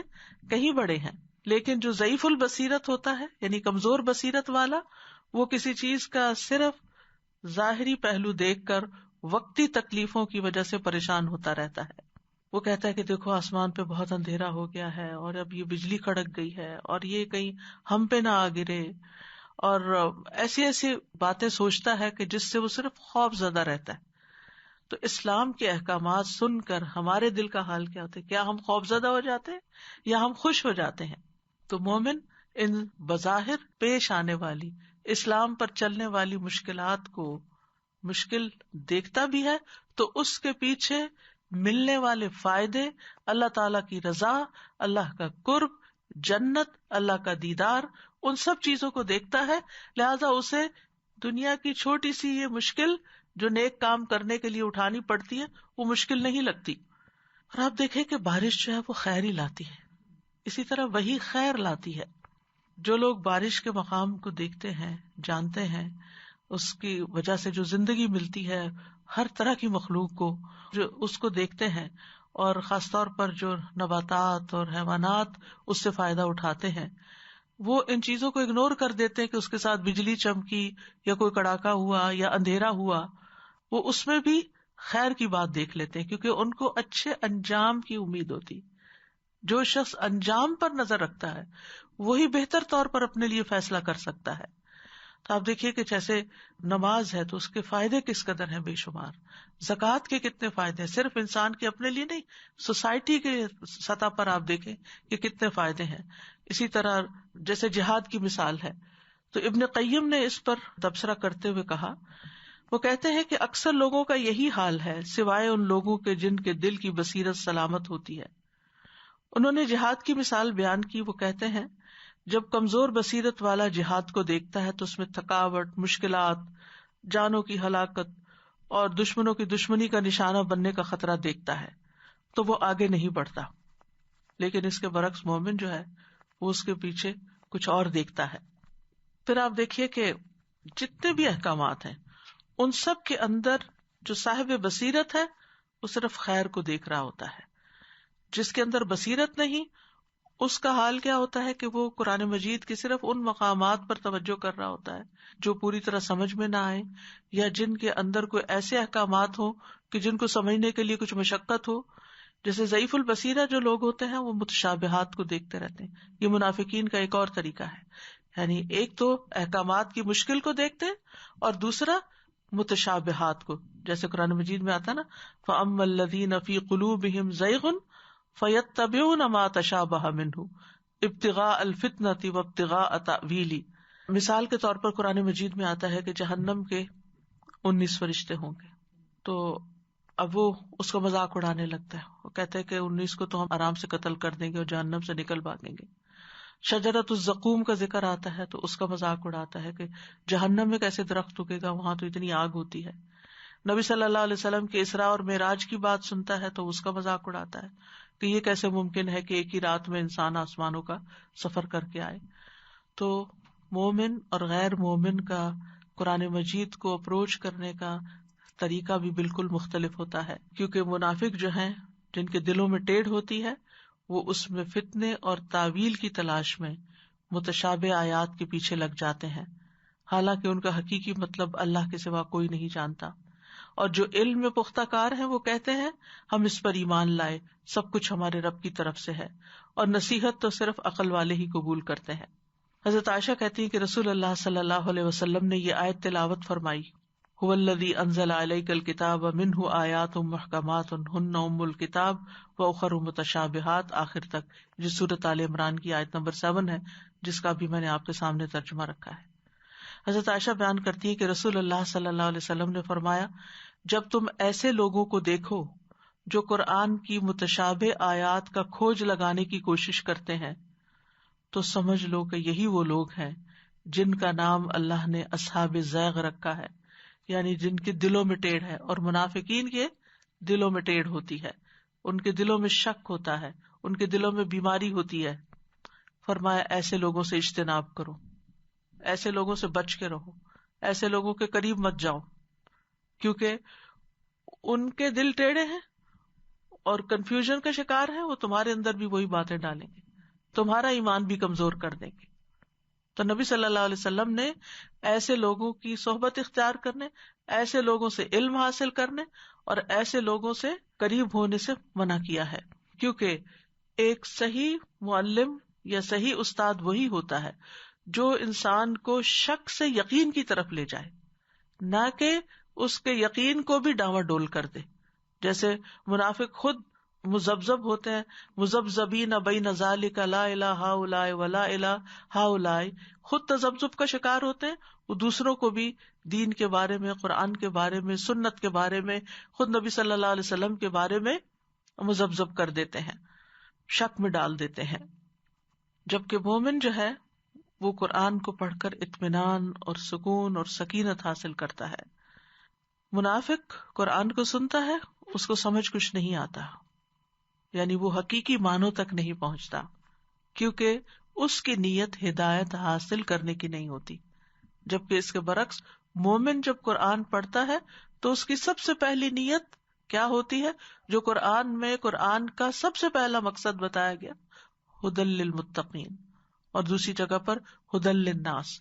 کہیں بڑے ہیں۔ لیکن جو ضعیف البصیرت ہوتا ہے، یعنی کمزور بصیرت والا، وہ کسی چیز کا صرف ظاہری پہلو دیکھ کر وقتی تکلیفوں کی وجہ سے پریشان ہوتا رہتا ہے۔ وہ کہتا ہے کہ دیکھو آسمان پہ بہت اندھیرا ہو گیا ہے اور اب یہ بجلی کڑک گئی ہے اور یہ کہیں ہم پہ نہ آ گرے، اور ایسی ایسی باتیں سوچتا ہے کہ جس سے وہ صرف خوف زدہ رہتا ہے۔ تو اسلام کے احکامات سن کر ہمارے دل کا حال کیا ہوتا ہے؟ کیا ہم خوف زدہ ہو جاتے ہیں یا ہم خوش ہو جاتے ہیں؟ تو مومن ان بظاہر پیش آنے والی، اسلام پر چلنے والی مشکلات کو مشکل دیکھتا بھی ہے تو اس کے پیچھے ملنے والے فائدے، اللہ تعالی کی رضا، اللہ کا قرب، جنت، اللہ کا دیدار، ان سب چیزوں کو دیکھتا ہے، لہذا اسے دنیا کی چھوٹی سی یہ مشکل جو نیک کام کرنے کے لیے اٹھانی پڑتی ہے وہ مشکل نہیں لگتی۔ اور آپ دیکھیں کہ بارش جو ہے وہ خیر ہی لاتی ہے، اسی طرح وہی خیر لاتی ہے۔ جو لوگ بارش کے مقام کو دیکھتے ہیں، جانتے ہیں، اس کی وجہ سے جو زندگی ملتی ہے ہر طرح کی مخلوق کو، جو اس کو دیکھتے ہیں، اور خاص طور پر جو نباتات اور حیوانات اس سے فائدہ اٹھاتے ہیں، وہ ان چیزوں کو اگنور کر دیتے ہیں کہ اس کے ساتھ بجلی چمکی یا کوئی کڑاکا ہوا یا اندھیرا ہوا، وہ اس میں بھی خیر کی بات دیکھ لیتے ہیں کیونکہ ان کو اچھے انجام کی امید ہوتی۔ جو شخص انجام پر نظر رکھتا ہے وہی بہتر طور پر اپنے لیے فیصلہ کر سکتا ہے. تو آپ دیکھیے کہ جیسے نماز ہے تو اس کے فائدے کس قدر ہیں بے شمار. زکوٰۃ کے کتنے فائدے ہیں, صرف انسان کے اپنے لیے نہیں, سوسائٹی کے سطح پر آپ دیکھیں کہ کتنے فائدے ہیں. اسی طرح جیسے جہاد کی مثال ہے, تو ابن قیم نے اس پر تبصرہ کرتے ہوئے کہا, وہ کہتے ہیں کہ اکثر لوگوں کا یہی حال ہے سوائے ان لوگوں کے جن کے دل کی بصیرت سلامت ہوتی ہے. انہوں نے جہاد کی مثال بیان کی. وہ کہتے ہیں جب کمزور بصیرت والا جہاد کو دیکھتا ہے تو اس میں تھکاوٹ, مشکلات, جانوں کی ہلاکت اور دشمنوں کی دشمنی کا نشانہ بننے کا خطرہ دیکھتا ہے تو وہ آگے نہیں بڑھتا. لیکن اس کے برعکس مومن جو ہے وہ اس کے پیچھے کچھ اور دیکھتا ہے. پھر آپ دیکھیے کہ جتنے بھی احکامات ہیں ان سب کے اندر جو صاحب بصیرت ہے وہ صرف خیر کو دیکھ رہا ہوتا ہے. جس کے اندر بصیرت نہیں اس کا حال کیا ہوتا ہے کہ وہ قرآن مجید کے صرف ان مقامات پر توجہ کر رہا ہوتا ہے جو پوری طرح سمجھ میں نہ آئے, یا جن کے اندر کوئی ایسے احکامات ہوں کہ جن کو سمجھنے کے لیے کچھ مشقت ہو. جیسے ضعیف البصیرہ جو لوگ ہوتے ہیں وہ متشابہات کو دیکھتے رہتے ہیں. یہ منافقین کا ایک اور طریقہ ہے, یعنی ایک تو احکامات کی مشکل کو دیکھتے اور دوسرا متشابہات کو. جیسے قرآن مجید میں آتا ہے نا, فَأَمَّا الَّذِينَ فِي قُلُوبِهِمْ زَيْغٌ فَيَتَّبِعُونَ مَا تَشَابَهَ مِنْهُ ابْتِغَاءَ الْفِتْنَةِ وَابْتِغَاءَ تَأْوِيلِهِ. مثال کے طور پر قرآن مجید میں آتا ہے کہ جہنم کے 19 فرشتے ہوں گے, تو اب وہ اس کا مذاق اڑانے لگتا ہے. وہ کہتے ہیں کہ 19 کو تو ہم آرام سے قتل کر دیں گے اور جہنم سے نکل بھاگیں گے. شجرۃ الزقوم کا ذکر آتا ہے تو اس کا مذاق اڑاتا ہے کہ جہنم میں کیسے درخت اگے گا, وہاں تو اتنی آگ ہوتی ہے. نبی صلی اللہ علیہ وسلم کے اسراء اور معراج کی بات سنتا ہے تو اس کا مذاق اڑاتا ہے کہ یہ کیسے ممکن ہے کہ ایک ہی رات میں انسان آسمانوں کا سفر کر کے آئے. تو مومن اور غیر مومن کا قرآن مجید کو اپروچ کرنے کا طریقہ بھی بالکل مختلف ہوتا ہے, کیونکہ منافق جو ہیں جن کے دلوں میں ٹیڑھ ہوتی ہے وہ اس میں فتنے اور تعویل کی تلاش میں متشابہ آیات کے پیچھے لگ جاتے ہیں, حالانکہ ان کا حقیقی مطلب اللہ کے سوا کوئی نہیں جانتا. اور جو علم میں پختہ کار ہیں وہ کہتے ہیں ہم اس پر ایمان لائے, سب کچھ ہمارے رب کی طرف سے ہے, اور نصیحت تو صرف عقل والے ہی قبول کرتے ہیں. حضرت عائشہ کہتی ہیں کہ رسول اللہ صلی اللہ علیہ وسلم نے یہ آیت تلاوت فرمائی, هو الذی انزل علیک الکتاب منہ آیات محکمات ہن ام الکتاب واخر متشابہات, آخر تک, جو سورۃ آل عمران کی آیت نمبر 7 ہے, جس کا بھی میں نے آپ کے سامنے ترجمہ رکھا ہے. حضرت عائشہ بیان کرتی ہے کہ رسول اللہ صلی اللہ علیہ وسلم نے فرمایا, جب تم ایسے لوگوں کو دیکھو جو قرآن کی متشابہ آیات کا کھوج لگانے کی کوشش کرتے ہیں تو سمجھ لو کہ یہی وہ لوگ ہیں جن کا نام اللہ نے اصحاب زیغ رکھا ہے, یعنی جن کے دلوں میں ٹیڑھ ہے. اور منافقین کے دلوں میں ٹیڑھ ہوتی ہے, ان کے دلوں میں شک ہوتا ہے, ان کے دلوں میں بیماری ہوتی ہے. فرمایا ایسے لوگوں سے اجتناب کرو, ایسے لوگوں سے بچ کے رہو, ایسے لوگوں کے قریب مت جاؤ, کیونکہ ان کے دل ٹیڑھے ہیں اور کنفیوژن کا شکار ہے, وہ تمہارے اندر بھی وہی باتیں ڈالیں گے, تمہارا ایمان بھی کمزور کر دیں گے. تو نبی صلی اللہ علیہ وسلم نے ایسے لوگوں کی صحبت اختیار کرنے, ایسے لوگوں سے علم حاصل کرنے اور ایسے لوگوں سے قریب ہونے سے منع کیا ہے, کیونکہ ایک صحیح معلم یا صحیح استاد وہی ہوتا ہے جو انسان کو شک سے یقین کی طرف لے جائے, نہ کہ اس کے یقین کو بھی ڈاواں ڈول کر دے. جیسے منافق خود مذبذب ہوتے ہیں, مذبذبین بین ذالک لا الہ ہؤلاء ولا الہ ہؤلاء, خود تذبذب کا شکار ہوتے ہیں, وہ دوسروں کو بھی دین کے بارے میں, قرآن کے بارے میں, سنت کے بارے میں, خود نبی صلی اللہ علیہ وسلم کے بارے میں مذبذب کر دیتے ہیں, شک میں ڈال دیتے ہیں. جبکہ مومن جو ہے وہ قرآن کو پڑھ کر اطمینان اور سکون اور سکینت حاصل کرتا ہے. منافق قرآن کو سنتا ہے, اس کو سمجھ کچھ نہیں آتا, یعنی وہ حقیقی معنوں تک نہیں پہنچتا, کیونکہ اس کی نیت ہدایت حاصل کرنے کی نہیں ہوتی. جبکہ اس کے برعکس مومن جب قرآن پڑھتا ہے تو اس کی سب سے پہلی نیت کیا ہوتی ہے, جو قرآن میں قرآن کا سب سے پہلا مقصد بتایا گیا, ہدی للمتقین, اور دوسری جگہ پر ہدی للناس.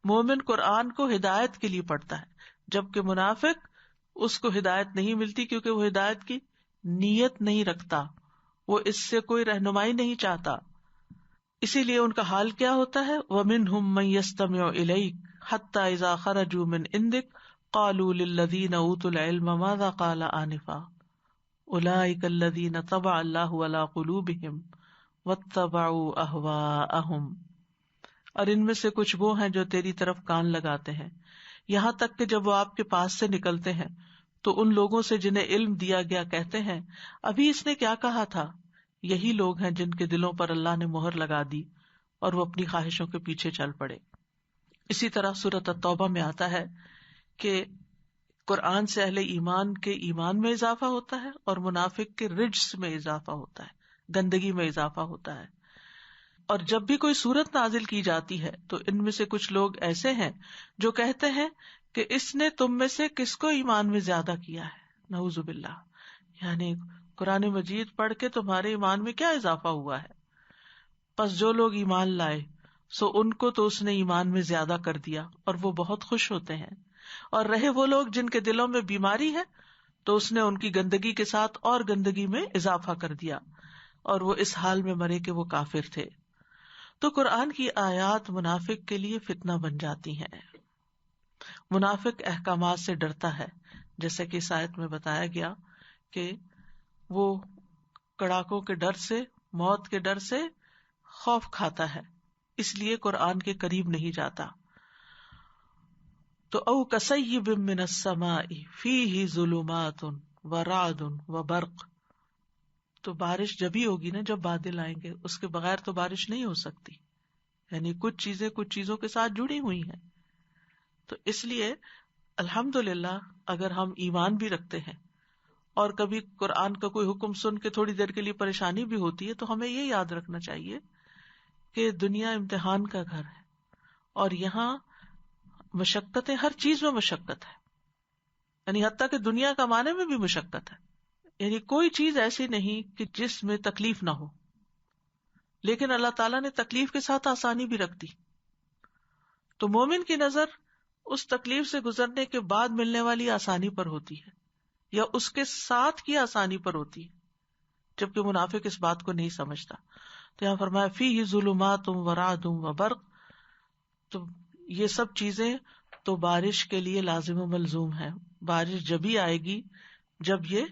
مومن قرآن کو ہدایت کے لیے پڑھتا ہے, جبکہ منافق اس کو ہدایت نہیں ملتی, کیونکہ وہ ہدایت کی نیت نہیں رکھتا, وہ اس سے کوئی رہنمائی نہیں چاہتا. اسی لیے ان کا حال کیا ہوتا ہے؟ وَمِنْهُمْ مَنْ يَسْتَمِعُ إِلَيْكَ حَتَّى إِذَا خَرَجُوا مِنْ عِنْدِكَ قَالُوا لِلَّذِينَ أُوتُوا الْعِلْمَ مَاذَا قَالَ آنِفًا أُولَئِكَ الَّذِينَ طَبَعَ اللَّهُ عَلَى قُلُوبِهِمْ وَاتَّبَعُوا أَهْوَاءَهُمْ. اور ان میں سے کچھ وہ ہیں جو تیری طرف کان لگاتے ہیں یہاں تک کہ جب وہ آپ کے پاس سے نکلتے ہیں تو ان لوگوں سے جنہیں علم دیا گیا کہتے ہیں ابھی اس نے کیا کہا تھا. یہی لوگ ہیں جن کے دلوں پر اللہ نے مہر لگا دی اور وہ اپنی خواہشوں کے پیچھے چل پڑے. اسی طرح سورۃ التوبہ میں آتا ہے کہ قرآن سے اہل ایمان کے ایمان میں اضافہ ہوتا ہے اور منافق کے رجس میں اضافہ ہوتا ہے, گندگی میں اضافہ ہوتا ہے. اور جب بھی کوئی سورت نازل کی جاتی ہے تو ان میں سے کچھ لوگ ایسے ہیں جو کہتے ہیں کہ اس نے تم میں سے کس کو ایمان میں زیادہ کیا ہے. نعوذ باللہ. یعنی قرآن مجید پڑھ کے تمہارے ایمان میں کیا اضافہ ہوا ہے؟ پس جو لوگ ایمان لائے سو ان کو تو اس نے ایمان میں زیادہ کر دیا اور وہ بہت خوش ہوتے ہیں. اور رہے وہ لوگ جن کے دلوں میں بیماری ہے تو اس نے ان کی گندگی کے ساتھ اور گندگی میں اضافہ کر دیا اور وہ اس حال میں مرے کہ وہ کافر تھے. تو قرآن کی آیات منافق کے لیے فتنہ بن جاتی ہیں. منافق احکامات سے ڈرتا ہے, جیسے کہ اس آیت میں بتایا گیا کہ وہ کڑاکوں کے ڈر سے, موت کے ڈر سے خوف کھاتا ہے, اس لیے قرآن کے قریب نہیں جاتا. تو او کصیب من السماء فیہ ظلمات ورعد وبرق, تو بارش جبھی ہوگی نا جب بادل آئیں گے, اس کے بغیر تو بارش نہیں ہو سکتی. یعنی کچھ چیزیں کچھ چیزوں کے ساتھ جڑی ہوئی ہیں. تو اس لیے الحمدللہ اگر ہم ایمان بھی رکھتے ہیں اور کبھی قرآن کا کوئی حکم سن کے تھوڑی دیر کے لیے پریشانی بھی ہوتی ہے تو ہمیں یہ یاد رکھنا چاہیے کہ دنیا امتحان کا گھر ہے اور یہاں مشقتیں, ہر چیز میں مشقت ہے. یعنی حتیٰ کہ دنیا کمانے میں بھی مشقت ہے. یعنی کوئی چیز ایسی نہیں کہ جس میں تکلیف نہ ہو, لیکن اللہ تعالیٰ نے تکلیف کے ساتھ آسانی بھی رکھ دی. تو مومن کی نظر اس تکلیف سے گزرنے کے بعد ملنے والی آسانی پر ہوتی ہے یا اس کے ساتھ کی آسانی پر ہوتی ہے, جبکہ منافق اس بات کو نہیں سمجھتا. تو یہاں فرمایا فیہ ظلمات ورعد وبرق, تو یہ سب چیزیں تو بارش کے لیے لازم و ملزوم ہے. بارش جبھی آئے گی جب یہ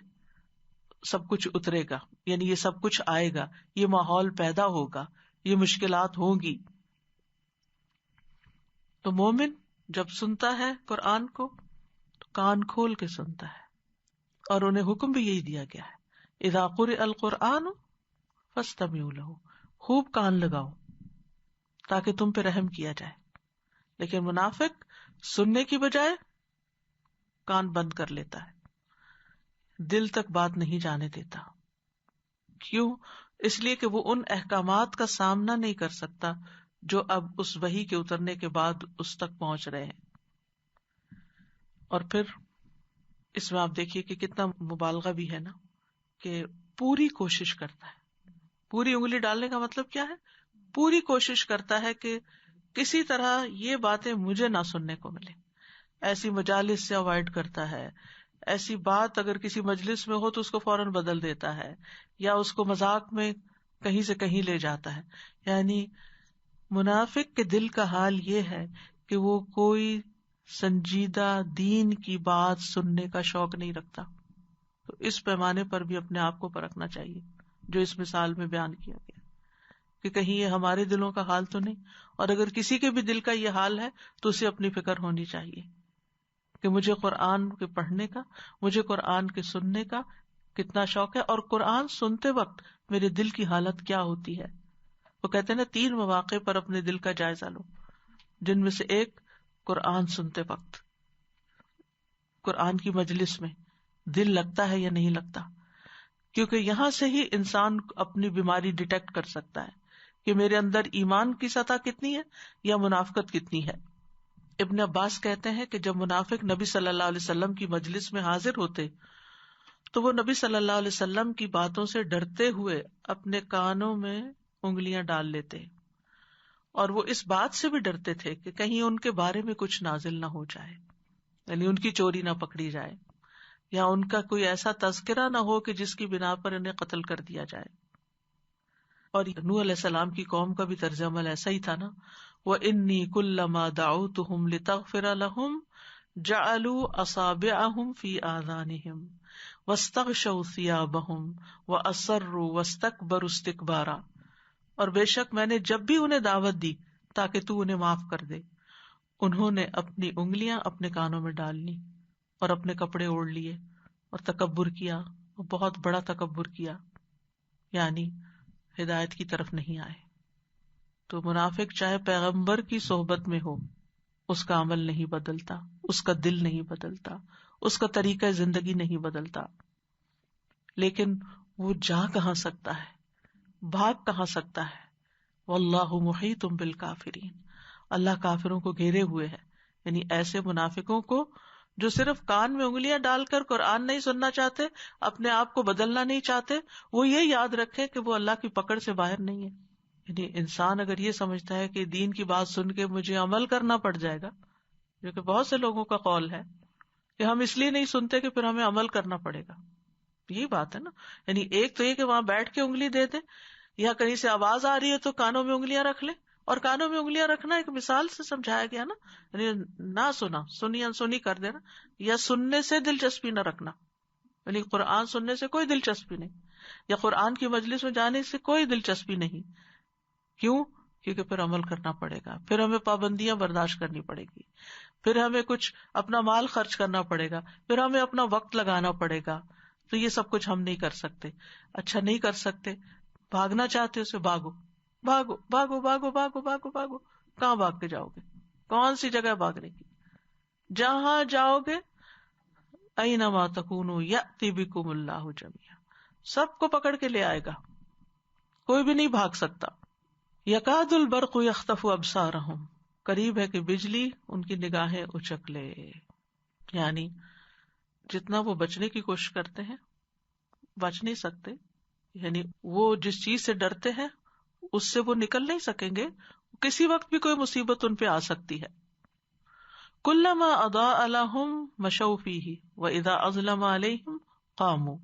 سب کچھ اترے گا, یعنی یہ سب کچھ آئے گا, یہ ماحول پیدا ہوگا, یہ مشکلات ہوں گی. تو مومن جب سنتا ہے قرآن کو تو کان کھول کے سنتا ہے, اور انہیں حکم بھی یہی دیا گیا ہے اذا قرئ القرآن فاستمعوا لہ, خوب کان لگاؤ تاکہ تم پہ رحم کیا جائے. لیکن منافق سننے کی بجائے کان بند کر لیتا ہے, دل تک بات نہیں جانے دیتا. کیوں؟ اس لیے کہ وہ ان احکامات کا سامنا نہیں کر سکتا جو اب اس وحی کے اترنے کے بعد اس تک پہنچ رہے ہیں. اور پھر اس میں آپ دیکھیے کہ کتنا مبالغہ بھی ہے نا, کہ پوری کوشش کرتا ہے. پوری انگلی ڈالنے کا مطلب کیا ہے؟ پوری کوشش کرتا ہے کہ کسی طرح یہ باتیں مجھے نہ سننے کو ملے. ایسی مجالس سے اوائڈ کرتا ہے, ایسی بات اگر کسی مجلس میں ہو تو اس کو فوراً بدل دیتا ہے, یا اس کو مذاق میں کہیں سے کہیں لے جاتا ہے. یعنی منافق کے دل کا حال یہ ہے کہ وہ کوئی سنجیدہ دین کی بات سننے کا شوق نہیں رکھتا. تو اس پیمانے پر بھی اپنے آپ کو پرکھنا چاہیے جو اس مثال میں بیان کیا گیا, کہ کہیں یہ ہمارے دلوں کا حال تو نہیں. اور اگر کسی کے بھی دل کا یہ حال ہے تو اسے اپنی فکر ہونی چاہیے کہ مجھے قرآن کے پڑھنے کا, مجھے قرآن کے سننے کا کتنا شوق ہے, اور قرآن سنتے وقت میرے دل کی حالت کیا ہوتی ہے. وہ کہتے ہیں نا 3 مواقع پر اپنے دل کا جائزہ لو, جن میں سے ایک قرآن سنتے وقت, قرآن کی مجلس میں دل لگتا ہے یا نہیں لگتا, کیونکہ یہاں سے ہی انسان اپنی بیماری ڈیٹیکٹ کر سکتا ہے کہ میرے اندر ایمان کی سطح کتنی ہے یا منافقت کتنی ہے. ابن عباس کہتے ہیں کہ جب منافق نبی صلی اللہ علیہ وسلم کی مجلس میں حاضر ہوتے تو وہ نبی صلی اللہ علیہ وسلم کی باتوں سے ڈرتے ہوئے اپنے کانوں میں انگلیاں ڈال لیتے, اور وہ اس بات سے بھی ڈرتے تھے کہ کہیں ان کے بارے میں کچھ نازل نہ ہو جائے, یعنی ان کی چوری نہ پکڑی جائے, یا ان کا کوئی ایسا تذکرہ نہ ہو کہ جس کی بنا پر انہیں قتل کر دیا جائے. اور نوح علیہ السلام کی قوم کا بھی طرز عمل ایسا ہی تھا نا، وَإِنِّي كُلَّمَا دَعَوْتُهُمْ لِتَغْفِرَ لَهُمْ جَعَلُوا أَصَابِعَهُمْ فِي آذَانِهِمْ وَاسْتَغْشَوْا ثِيَابَهُمْ وَأَصَرُّوا وَاسْتَكْبَرُوا اسْتِكْبَارًا، اور بے شک میں نے جب بھی انہیں دعوت دی تاکہ تو انہیں معاف کر دے، انہوں نے اپنی انگلیاں اپنے کانوں میں ڈال لی اور اپنے کپڑے اوڑھ لیے اور تکبر کیا، اور بہت بڑا تکبر کیا، یعنی ہدایت کی طرف نہیں آئے۔ تو منافق چاہے پیغمبر کی صحبت میں ہو، اس کا عمل نہیں بدلتا، اس کا دل نہیں بدلتا، اس کا طریقہ زندگی نہیں بدلتا، لیکن وہ جا کہاں سکتا ہے، بھاگ کہاں سکتا ہے؟ واللہ محیط بالکافرین، اللہ کافروں کو گھیرے ہوئے ہے، یعنی ایسے منافقوں کو جو صرف کان میں انگلیاں ڈال کر قرآن نہیں سننا چاہتے، اپنے آپ کو بدلنا نہیں چاہتے، وہ یہ یاد رکھے کہ وہ اللہ کی پکڑ سے باہر نہیں ہے۔ یعنی انسان اگر یہ سمجھتا ہے کہ دین کی بات سن کے مجھے عمل کرنا پڑ جائے گا، جو کہ بہت سے لوگوں کا قول ہے کہ ہم اس لیے نہیں سنتے کہ پھر ہمیں عمل کرنا پڑے گا، یہی بات ہے نا۔ یعنی ایک تو یہ کہ وہاں بیٹھ کے انگلی دے دیں، یا کہیں سے آواز آ رہی ہے تو کانوں میں انگلیاں رکھ لیں، اور کانوں میں انگلیاں رکھنا ایک مثال سے سمجھایا گیا نا، یعنی نہ سنا، سنی انسنی کر دینا، یا سننے سے دلچسپی نہ رکھنا، یعنی قرآن سننے سے کوئی دلچسپی نہیں، یا قرآن کی مجلس میں جانے سے کوئی دلچسپی نہیں۔ کیوں؟ کیونکہ پھر عمل کرنا پڑے گا، پھر ہمیں پابندیاں برداشت کرنی پڑے گی، پھر ہمیں کچھ اپنا مال خرچ کرنا پڑے گا، پھر ہمیں اپنا وقت لگانا پڑے گا، تو یہ سب کچھ ہم نہیں کر سکتے۔ اچھا نہیں کر سکتے، بھاگنا چاہتے اسے بھاگو بھاگو بھاگو بھاگو بھاگو بھاگو بھاگو، کہاں بھاگ کے جاؤ گے؟ کون سی جگہ بھاگنے کی؟ جہاں جاؤ گے، اینما تکونوا یأتی بکم اللہ جمیعا، سب کو پکڑ کے لے آئے گا، کوئی بھی نہیں بھاگ سکتا۔ یکاد البرق یخطف ابصارہم، قریب ہے کہ بجلی ان کی نگاہیں اچک لے، یعنی جتنا وہ بچنے کی کوشش کرتے ہیں بچ نہیں سکتے، یعنی وہ جس چیز سے ڈرتے ہیں اس سے وہ نکل نہیں سکیں گے، کسی وقت بھی کوئی مصیبت ان پہ آ سکتی ہے۔ کلما اضاء لهم مشوا فیہ واذا اظلم علیہم قاموا،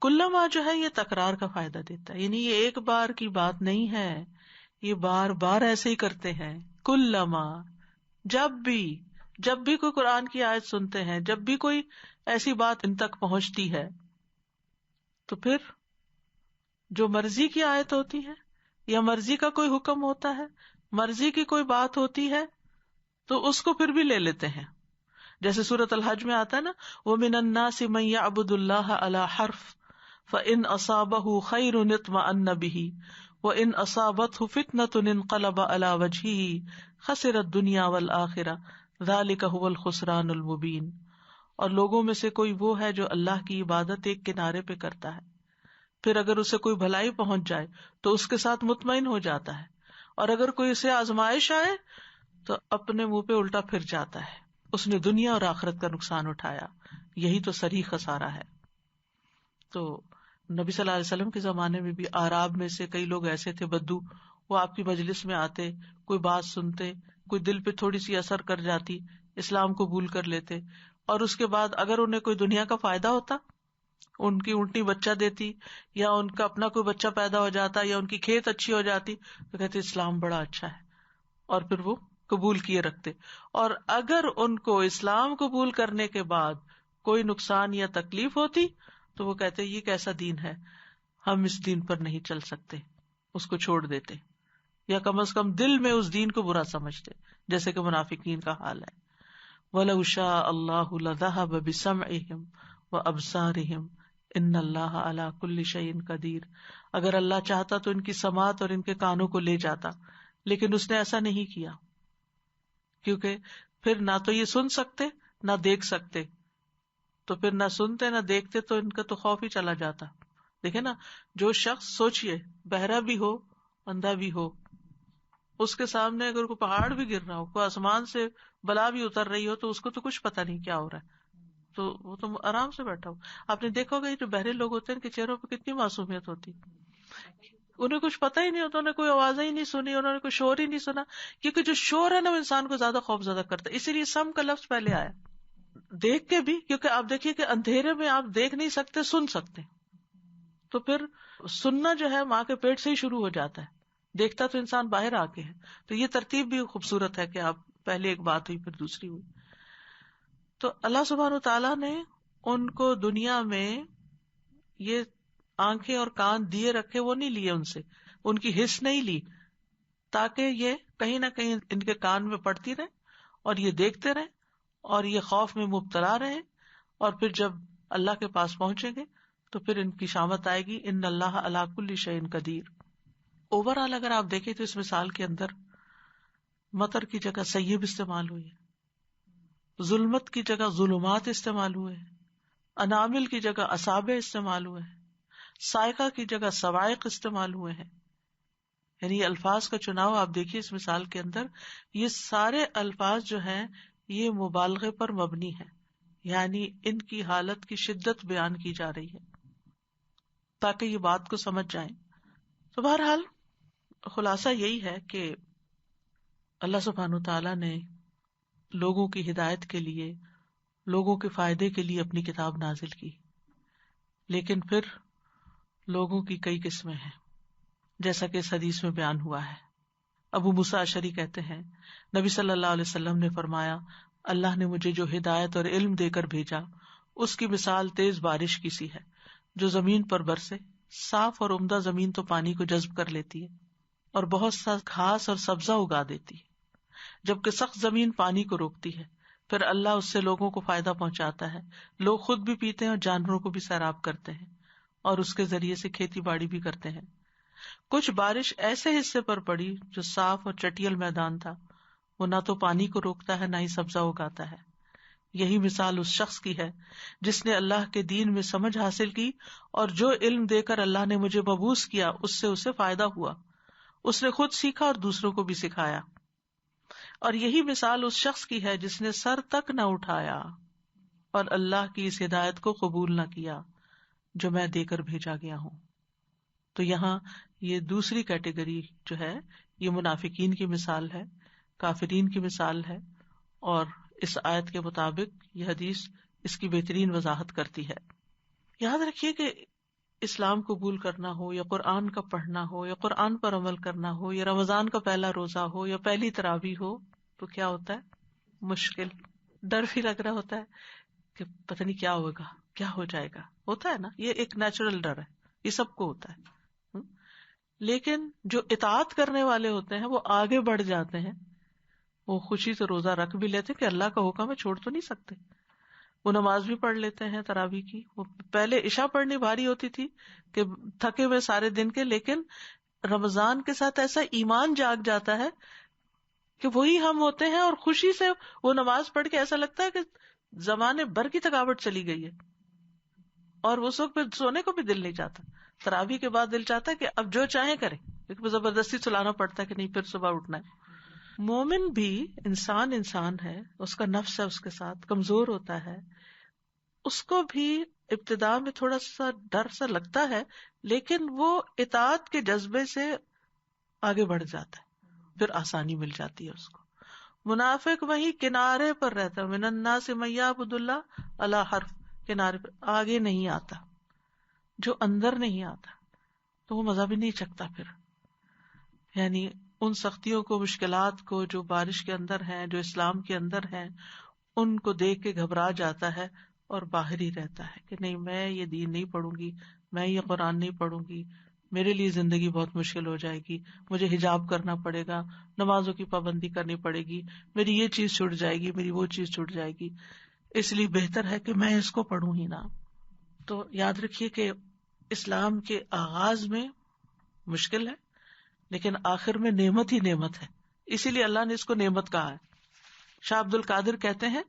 کلما جو ہے یہ تکرار کا فائدہ دیتا ہے، یعنی یہ ایک بار کی بات نہیں ہے، یہ بار بار ایسے ہی کرتے ہیں۔ کلما، جب بھی کوئی قرآن کی آیت سنتے ہیں، جب بھی کوئی ایسی بات ان تک پہنچتی ہے، تو پھر جو مرضی کی آیت ہوتی ہے یا مرضی کا کوئی حکم ہوتا ہے، مرضی کی کوئی بات ہوتی ہے، تو اس کو پھر بھی لے لیتے ہیں۔ جیسے سورۃ الحج میں آتا ہے نا، وَمِنَ النَّاسِ مَن يَعْبُدُ اللَّهَ عَلَى حَرْفٍ فَإِنْ أَصَابَهُ خَيْرٌ اطْمَأَنَّ بِهِ وَإِنْ أَصَابَتْهُ فِتْنَةٌ انقلب عَلَى وَجْهِهِ خَسِرَ الدُّنْيَا وَالْآخِرَةَ ذَلِكَ هُوَ الْخُسْرَانُ الْمُبِينُ۔ اور لوگوں میں سے کوئی وہ ہے جو اللہ کی عبادت ایک کنارے پہ کرتا ہے، پھر اگر اسے کوئی بھلائی پہنچ جائے تو اس کے ساتھ مطمئن ہو جاتا ہے، اور اگر کوئی اسے آزمائش آئے تو اپنے منہ پہ الٹا پھر جاتا ہے، اس نے دنیا اور آخرت کا نقصان اٹھایا، یہی تو صریح خسارہ ہے۔ تو نبی صلی اللہ علیہ وسلم کے زمانے میں بھی اعراب میں سے کئی لوگ ایسے تھے بدو، وہ آپ کی مجلس میں آتے، کوئی بات سنتے، کوئی دل پہ تھوڑی سی اثر کر جاتی، اسلام قبول کر لیتے، اور اس کے بعد اگر انہیں کوئی دنیا کا فائدہ ہوتا، ان کی اونٹنی بچہ دیتی، یا ان کا اپنا کوئی بچہ پیدا ہو جاتا، یا ان کی کھیت اچھی ہو جاتی، تو کہتے اسلام بڑا اچھا ہے، اور پھر وہ قبول کیے رکھتے۔ اور اگر ان کو اسلام قبول کرنے کے بعد کوئی نقصان یا تکلیف ہوتی تو وہ کہتے یہ کیسا دین ہے، ہم اس دین پر نہیں چل سکتے، اس کو چھوڑ دیتے، یا کم از کم دل میں اس دین کو برا سمجھتے، جیسے کہ منافقین کا حال ہے۔ وَلَوْ شَاءَ اللَّهُ لَذَهَبَ بِسَمْعِهِمْ وَأَبْصَارِهِمْ إِنَّ اللَّهَ عَلَى كُلِّ شَيْءٍ قَدِيرٌ، اگر اللہ چاہتا تو ان کی سماعت اور ان کے کانوں کو لے جاتا، لیکن اس نے ایسا نہیں کیا، کیونکہ پھر نہ تو یہ سن سکتے نہ دیکھ سکتے، تو پھر نہ سنتے نہ دیکھتے تو ان کا تو خوف ہی چلا جاتا۔ دیکھیں نا، جو شخص سوچئے بہرا بھی ہو اندھا بھی ہو، اس کے سامنے اگر کوئی پہاڑ بھی گر رہا ہو، کوئی آسمان سے بلا بھی اتر رہی ہو، تو اس کو تو کچھ پتا نہیں کیا ہو رہا ہے، تو وہ تو آرام سے بیٹھا ہو۔ آپ نے دیکھا ہوگا یہ جو بہرے لوگ ہوتے ہیں ان کے چہروں پہ کتنی معصومیت ہوتی، انہیں کچھ پتا ہی نہیں ہوتا، انہیں کوئی آوازیں ہی نہیں سنی، انہوں نے کوئی شور ہی نہیں سنا، کیونکہ جو شور ہے نا وہ انسان کو زیادہ خوف زدہ کرتا ہے، اسی لیے سم کا لفظ پہلے آیا۔ دیکھ کے بھی، کیونکہ آپ دیکھیے کہ اندھیرے میں آپ دیکھ نہیں سکتے، سن سکتے، تو پھر سننا جو ہے ماں کے پیٹ سے ہی شروع ہو جاتا ہے، دیکھتا تو انسان باہر آ کے ہے. تو یہ ترتیب بھی خوبصورت ہے کہ آپ پہلے ایک بات ہوئی پھر دوسری ہوئی. تو اللہ سبحانہ تعالیٰ نے ان کو دنیا میں یہ آنکھیں اور کان دیے رکھے، وہ نہیں لیے ان سے، ان کی حس نہیں لی، تاکہ یہ کہیں نہ کہیں ان کے کان میں پڑتی رہے اور یہ دیکھتے رہے اور یہ خوف میں مبتلا رہے، اور پھر جب اللہ کے پاس پہنچیں گے تو پھر ان کی شامت آئے گی. ان اللہ علی کل شیء قدیر. اوور آل اگر آپ دیکھیں تو اس مثال کے اندر مطر کی جگہ سیب استعمال ہوئی ہے، ظلمت کی جگہ ظلمات استعمال ہوئے ہیں، انامل کی جگہ اصابع استعمال ہوئے ہیں، سائقہ کی جگہ سوائق استعمال ہوئے ہیں. یعنی یہ الفاظ کا چناؤ آپ دیکھیے اس مثال کے اندر، یہ سارے الفاظ جو ہیں یہ مبالغے پر مبنی ہے، یعنی ان کی حالت کی شدت بیان کی جا رہی ہے تاکہ یہ بات کو سمجھ جائیں. تو بہرحال خلاصہ یہی ہے کہ اللہ سبحانہ تعالیٰ نے لوگوں کی ہدایت کے لیے، لوگوں کے فائدے کے لیے اپنی کتاب نازل کی، لیکن پھر لوگوں کی کئی قسمیں ہیں جیسا کہ اس حدیث میں بیان ہوا ہے. ابو موسیٰ اشعری کہتے ہیں نبی صلی اللہ علیہ وسلم نے فرمایا، اللہ نے مجھے جو ہدایت اور علم دے کر بھیجا اس کی مثال تیز بارش کی سی ہے جو زمین پر برسے. صاف اور عمدہ زمین تو پانی کو جذب کر لیتی ہے اور بہت سا گھاس اور سبزہ اگا دیتی ہے، جبکہ سخت زمین پانی کو روکتی ہے. پھر اللہ اس سے لوگوں کو فائدہ پہنچاتا ہے، لوگ خود بھی پیتے ہیں اور جانوروں کو بھی سیراب کرتے ہیں اور اس کے ذریعے سے کھیتی باڑی بھی کرتے ہیں. کچھ بارش ایسے حصے پر پڑی جو صاف اور چٹیل میدان تھا، وہ نہ تو پانی کو روکتا ہے نہ ہی سبزہ اگاتا ہے. یہی مثال اس شخص کی ہے جس نے اللہ کے دین میں سمجھ حاصل کی اور جو علم دے کر اللہ نے مجھے مبعوث کیا اس سے اسے فائدہ ہوا، اس نے خود سیکھا اور دوسروں کو بھی سکھایا. اور یہی مثال اس شخص کی ہے جس نے سر تک نہ اٹھایا اور اللہ کی اس ہدایت کو قبول نہ کیا جو میں دے کر بھیجا گیا ہوں. تو یہاں یہ دوسری کیٹیگری جو ہے یہ منافقین کی مثال ہے، کافرین کی مثال ہے، اور اس آیت کے مطابق یہ حدیث اس کی بہترین وضاحت کرتی ہے. یاد رکھیے کہ اسلام قبول کرنا ہو یا قرآن کا پڑھنا ہو یا قرآن پر عمل کرنا ہو یا رمضان کا پہلا روزہ ہو یا پہلی تراویح ہو تو کیا ہوتا ہے؟ مشکل، ڈر بھی لگ رہا ہوتا ہے کہ پتہ نہیں کیا ہوگا، کیا ہو جائے گا، ہوتا ہے نا، یہ ایک نیچرل ڈر ہے، یہ سب کو ہوتا ہے. لیکن جو اطاعت کرنے والے ہوتے ہیں وہ آگے بڑھ جاتے ہیں، وہ خوشی سے روزہ رکھ بھی لیتے کہ اللہ کا حکم ہے، چھوڑ تو نہیں سکتے. وہ نماز بھی پڑھ لیتے ہیں تراویح کی. وہ پہلے عشاء پڑھنی بھاری ہوتی تھی کہ تھکے ہوئے سارے دن کے، لیکن رمضان کے ساتھ ایسا ایمان جاگ جاتا ہے کہ وہی ہم ہوتے ہیں اور خوشی سے وہ نماز پڑھ کے ایسا لگتا ہے کہ زمانے بھر کی تھکاوٹ چلی گئی ہے اور اس وقت پھر سونے کو بھی دل نہیں چاہتا. تراویح کے بعد دل چاہتا ہے کہ اب جو چاہیں کریں، لیکن زبردستی سلانا پڑتا ہے کہ نہیں پھر صبح اٹھنا ہے. مومن بھی انسان ہے، اس کا نفس ہے، اس کے ساتھ کمزور ہوتا ہے، اس کو بھی ابتدا میں تھوڑا سا ڈر سا لگتا ہے، لیکن وہ اطاعت کے جذبے سے آگے بڑھ جاتا ہے، پھر آسانی مل جاتی ہے اس کو. منافق وہی کنارے پر رہتا ہے، من الناس من یعبد اللہ علی حرف، کنارے پر، آگے نہیں آتا، جو اندر نہیں آتا تو وہ مزہ بھی نہیں چکتا. پھر یعنی ان سختیوں کو، مشکلات کو جو بارش کے اندر ہیں، جو اسلام کے اندر ہیں، ان کو دیکھ کے گھبرا جاتا ہے اور باہر ہی رہتا ہے کہ نہیں، میں یہ دین نہیں پڑھوں گی، میں یہ قرآن نہیں پڑھوں گی، میرے لیے زندگی بہت مشکل ہو جائے گی، مجھے حجاب کرنا پڑے گا، نمازوں کی پابندی کرنی پڑے گی، میری یہ چیز چھوٹ جائے گی، میری وہ چیز چھوٹ جائے گی، اس لیے بہتر ہے کہ میں اس کو پڑھوں ہی نہ. تو یاد رکھیے کہ اسلام کے آغاز میں مشکل ہے لیکن آخر میں نعمت ہی نعمت ہے، اسی لیے اللہ نے اس کو نعمت کہا ہے. شاہ عبد القادر کہتے ہیں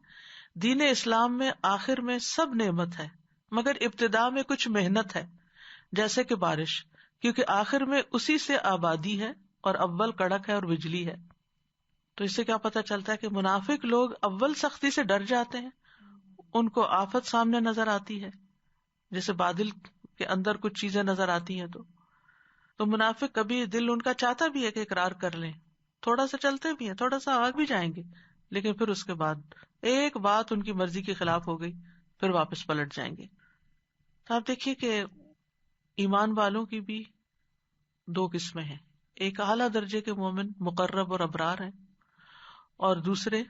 دین اسلام میں آخر میں سب نعمت ہے مگر ابتدا میں کچھ محنت ہے، جیسے کہ بارش، کیونکہ آخر میں اسی سے آبادی ہے اور اول کڑک ہے اور بجلی ہے. تو اس سے کیا پتہ چلتا ہے کہ منافق لوگ اول سختی سے ڈر جاتے ہیں، ان کو آفت سامنے نظر آتی ہے، جیسے بادل کے اندر کچھ چیزیں نظر آتی ہیں تو منافق کبھی دل ان کا چاہتا بھی ہے کہ اقرار کر لیں، تھوڑا سا چلتے بھی ہیں، تھوڑا سا آگ بھی جائیں گے، لیکن پھر اس کے بعد ایک بات ان کی مرضی کے خلاف ہو گئی، پھر واپس پلٹ جائیں گے. تو آپ دیکھیے کہ ایمان والوں کی بھی دو قسمیں ہیں، ایک اعلیٰ درجے کے مومن مقرب اور ابرار ہیں، اور دوسرے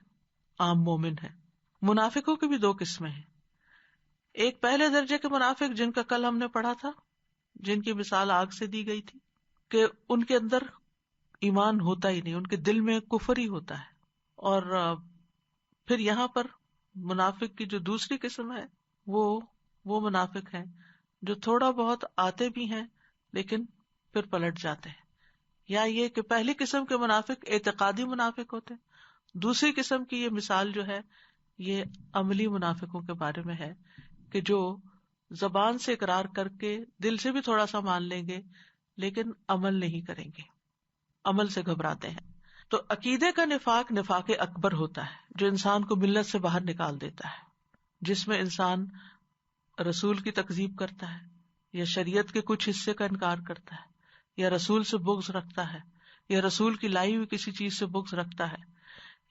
عام مومن ہیں۔ منافقوں کی بھی دو قسمیں ہیں، ایک پہلے درجے کے منافق جن کا کل ہم نے پڑھا تھا، جن کی مثال آگ سے دی گئی تھی کہ ان کے اندر ایمان ہوتا ہی نہیں، ان کے دل میں کفر ہی ہوتا ہے۔ اور پھر یہاں پر منافق کی جو دوسری قسم ہے وہ منافق ہیں جو تھوڑا بہت آتے بھی ہیں لیکن پھر پلٹ جاتے ہیں، یا یہ کہ پہلی قسم کے منافق اعتقادی منافق ہوتے ہیں، دوسری قسم کی یہ مثال جو ہے یہ عملی منافقوں کے بارے میں ہے کہ جو زبان سے اقرار کر کے دل سے بھی تھوڑا سا مان لیں گے لیکن عمل نہیں کریں گے، عمل سے گھبراتے ہیں۔ تو عقیدے کا نفاق نفاق اکبر ہوتا ہے جو انسان کو ملت سے باہر نکال دیتا ہے، جس میں انسان رسول کی تکذیب کرتا ہے، یا شریعت کے کچھ حصے کا انکار کرتا ہے، یا رسول سے بغض رکھتا ہے، یا رسول کی لائی ہوئی کسی چیز سے بغض رکھتا ہے،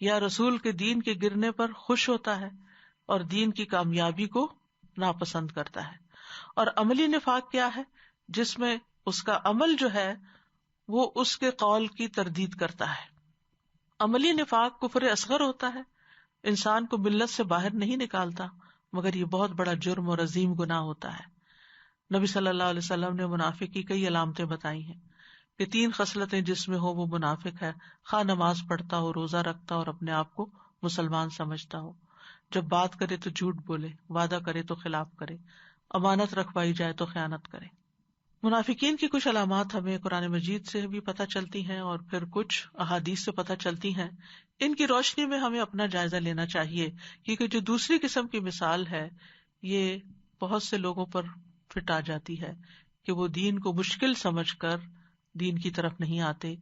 یا رسول کے دین کے گرنے پر خوش ہوتا ہے اور دین کی کامیابی کو ناپسند کرتا ہے۔ اور عملی نفاق کیا ہے؟ جس میں اس کا عمل جو ہے وہ اس کے قول کی تردید کرتا ہے۔ عملی نفاق کفر اصغر ہوتا ہے، انسان کو ملت سے باہر نہیں نکالتا، مگر یہ بہت بڑا جرم اور عظیم گناہ ہوتا ہے۔ نبی صلی اللہ علیہ وسلم نے منافق کی کئی علامتیں بتائی ہیں کہ 3 خصلتیں جس میں ہو وہ منافق ہے، خواہ نماز پڑھتا ہو، روزہ رکھتا ہو اور اپنے آپ کو مسلمان سمجھتا ہو، جب بات کرے تو جھوٹ بولے، وعدہ کرے تو خلاف کرے، امانت رکھوائی جائے تو خیانت کرے۔ منافقین کی کچھ علامات ہمیں قرآن مجید سے بھی پتہ چلتی ہیں اور پھر کچھ احادیث سے پتہ چلتی ہیں۔ ان کی روشنی میں ہمیں اپنا جائزہ لینا چاہیے، کیونکہ جو دوسری قسم کی مثال ہے یہ بہت سے لوگوں پر فٹ آ جاتی ہے کہ وہ دین کو مشکل سمجھ کر دین کی طرف نہیں آتے۔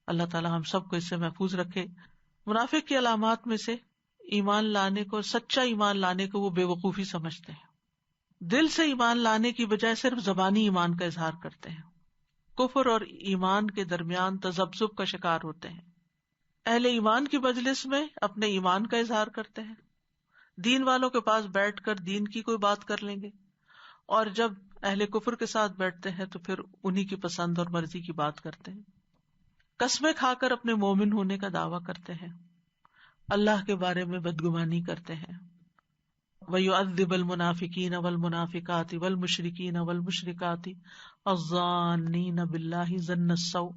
اللہ تعالی ہم سب کو اس سے محفوظ رکھے۔ منافق کی علامات میں سے ایمان لانے کو، سچا ایمان لانے کو وہ بے وقوفی سمجھتے ہیں، دل سے ایمان لانے کی بجائے صرف زبانی ایمان کا اظہار کرتے ہیں، کفر اور ایمان کے درمیان تذبذب کا شکار ہوتے ہیں۔ اہل ایمان کی مجلس میں اپنے ایمان کا اظہار کرتے ہیں، دین والوں کے پاس بیٹھ کر دین کی کوئی بات کر لیں گے، اور جب اہل کفر کے ساتھ بیٹھتے ہیں تو پھر انہی کی پسند اور مرضی کی بات کرتے ہیں، قسمیں کھا کر اپنے مومن ہونے کا دعویٰ کرتے ہیں، اللہ کے بارے میں بدگمانی کرتے ہیں، وَيُعَذِّبَ الْمُنَافِقِينَ وَالْمُنَافِقَاتِ وَالْمُشْرِكِينَ وَالْمُشْرِكَاتِ الظَّانِّينَ بِاللَّهِ ظَنَّ السَّوْءِ،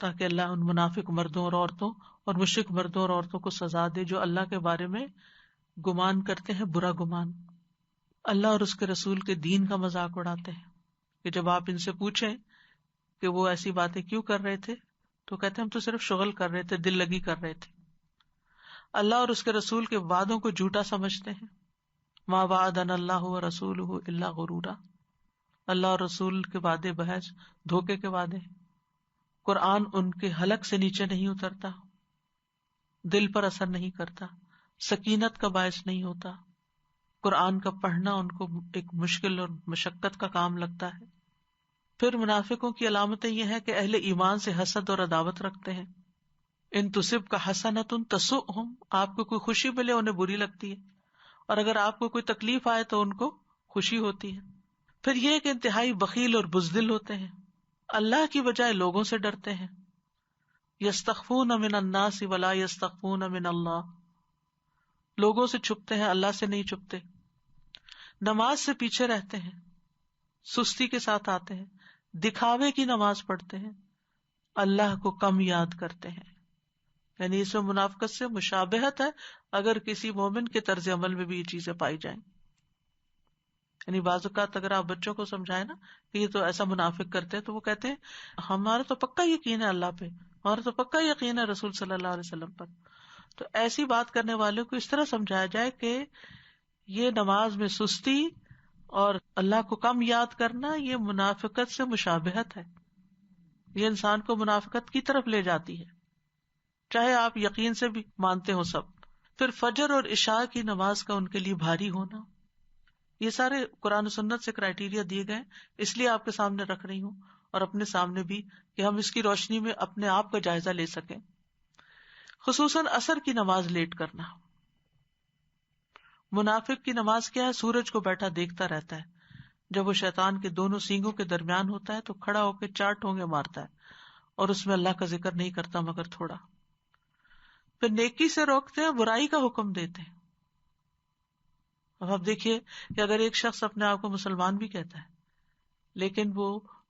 تاکہ اللہ ان منافق مردوں اور عورتوں اور مشرک مردوں اور عورتوں کو سزا دے جو اللہ کے بارے میں گمان کرتے ہیں برا گمان، اللہ اور اس کے رسول کے دین کا مذاق اڑاتے ہیں۔ کہ جب آپ ان سے پوچھیں کہ وہ ایسی باتیں کیوں کر رہے تھے تو کہتے ہیں ہم تو صرف شغل کر رہے تھے، دل لگی کر رہے تھے۔ اللہ اور اس کے رسول کے وعدوں کو جھوٹا سمجھتے ہیں، ما وعدنا اللہ ورسولہ الا غرورا، اللہ اور رسول کے وعدے بحث دھوکے کے وعدے ہیں۔ قرآن ان کے حلق سے نیچے نہیں اترتا، دل پر اثر نہیں کرتا، سکینت کا باعث نہیں ہوتا، قرآن کا پڑھنا ان کو ایک مشکل اور مشقت کا کام لگتا ہے۔ پھر منافقوں کی علامتیں یہ ہیں کہ اہل ایمان سے حسد اور عداوت رکھتے ہیں۔ ان تصب کا حسنۃ تسؤہم، آپ کو کوئی خوشی ملے انہیں بری لگتی ہے، اور اگر آپ کو کوئی تکلیف آئے تو ان کو خوشی ہوتی ہے۔ پھر یہ کہ انتہائی بخیل اور بزدل ہوتے ہیں، اللہ کی بجائے لوگوں سے ڈرتے ہیں۔ یستخفون من الناس ولا یستخفون من اللہ، لوگوں سے چھپتے ہیں اللہ سے نہیں چھپتے۔ نماز سے پیچھے رہتے ہیں، سستی کے ساتھ آتے ہیں، دکھاوے کی نماز پڑھتے ہیں، اللہ کو کم یاد کرتے ہیں۔ یعنی اس میں منافقت سے مشابہت ہے اگر کسی مومن کے طرز عمل میں بھی یہ چیزیں پائی جائیں۔ یعنی بعض اوقات اگر آپ بچوں کو سمجھائیں نا کہ یہ تو ایسا منافق کرتے ہیں تو وہ کہتے ہیں ہمارا تو پکا یقین ہے اللہ پہ، ہمارا تو پکا یقین ہے رسول صلی اللہ علیہ وسلم پر۔ تو ایسی بات کرنے والوں کو اس طرح سمجھایا جائے کہ یہ نماز میں سستی اور اللہ کو کم یاد کرنا یہ منافقت سے مشابہت ہے، یہ انسان کو منافقت کی طرف لے جاتی ہے، چاہے آپ یقین سے بھی مانتے ہو سب۔ پھر فجر اور عشاء کی نماز کا ان کے لیے بھاری ہونا، یہ سارے قرآن و سنت سے کرائیٹیریا دیے گئے، اس لیے آپ کے سامنے رکھ رہی ہوں اور اپنے سامنے بھی کہ ہم اس کی روشنی میں اپنے آپ کا جائزہ لے سکیں۔ خصوصاً عصر کی نماز لیٹ کرنا۔ منافق کی نماز کیا ہے؟ سورج کو بیٹھا دیکھتا رہتا ہے، جب وہ شیطان کے دونوں سینگوں کے درمیان ہوتا ہے تو کھڑا ہو کے 4 ٹھونگے مارتا ہے اور اس میں اللہ کا ذکر نہیں کرتا مگر تھوڑا. پھر نیکی سے روکتے ہیں، برائی کا حکم دیتے ہیں. اب آپ دیکھیے کہ اگر ایک شخص اپنے آپ کو مسلمان بھی کہتا ہے لیکن وہ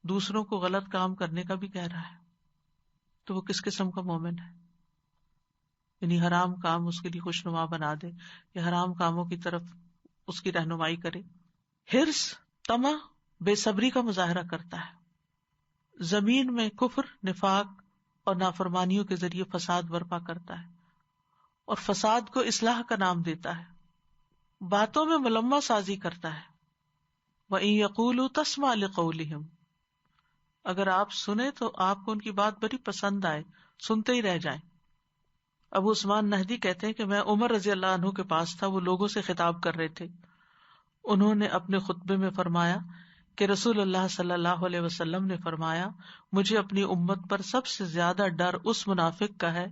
دوسروں کو غلط کام کرنے کا بھی کہہ رہا ہے تو وہ کس قسم کا مومن ہے؟ یعنی حرام کام اس کے لیے خوشنما بنا دے یا حرام کاموں کی طرف اس کی رہنمائی کرے. حرص، طمع، بے صبری کا مظاہرہ کرتا ہے. زمین میں کفر، نفاق اور نافرمانیوں کے ذریعے فساد برپا کرتا ہے اور فساد کو اصلاح کا نام دیتا ہے. باتوں میں ملمہ سازی کرتا ہے. وَإِن يَقُولُوا تَسْمَعْ لِقَوْلِهِمْ، اگر آپ سنیں تو آپ کو ان کی بات بڑی پسند آئے، سنتے ہی رہ جائیں. ابو عثمان نہدی کہتے ہیں کہ میں عمر رضی اللہ عنہ کے پاس تھا، وہ لوگوں سے خطاب کر رہے تھے. انہوں نے اپنے خطبے میں فرمایا کہ رسول اللہ صلی اللہ علیہ وسلم نے فرمایا، مجھے اپنی امت پر سب سے زیادہ ڈر اس منافق کا ہے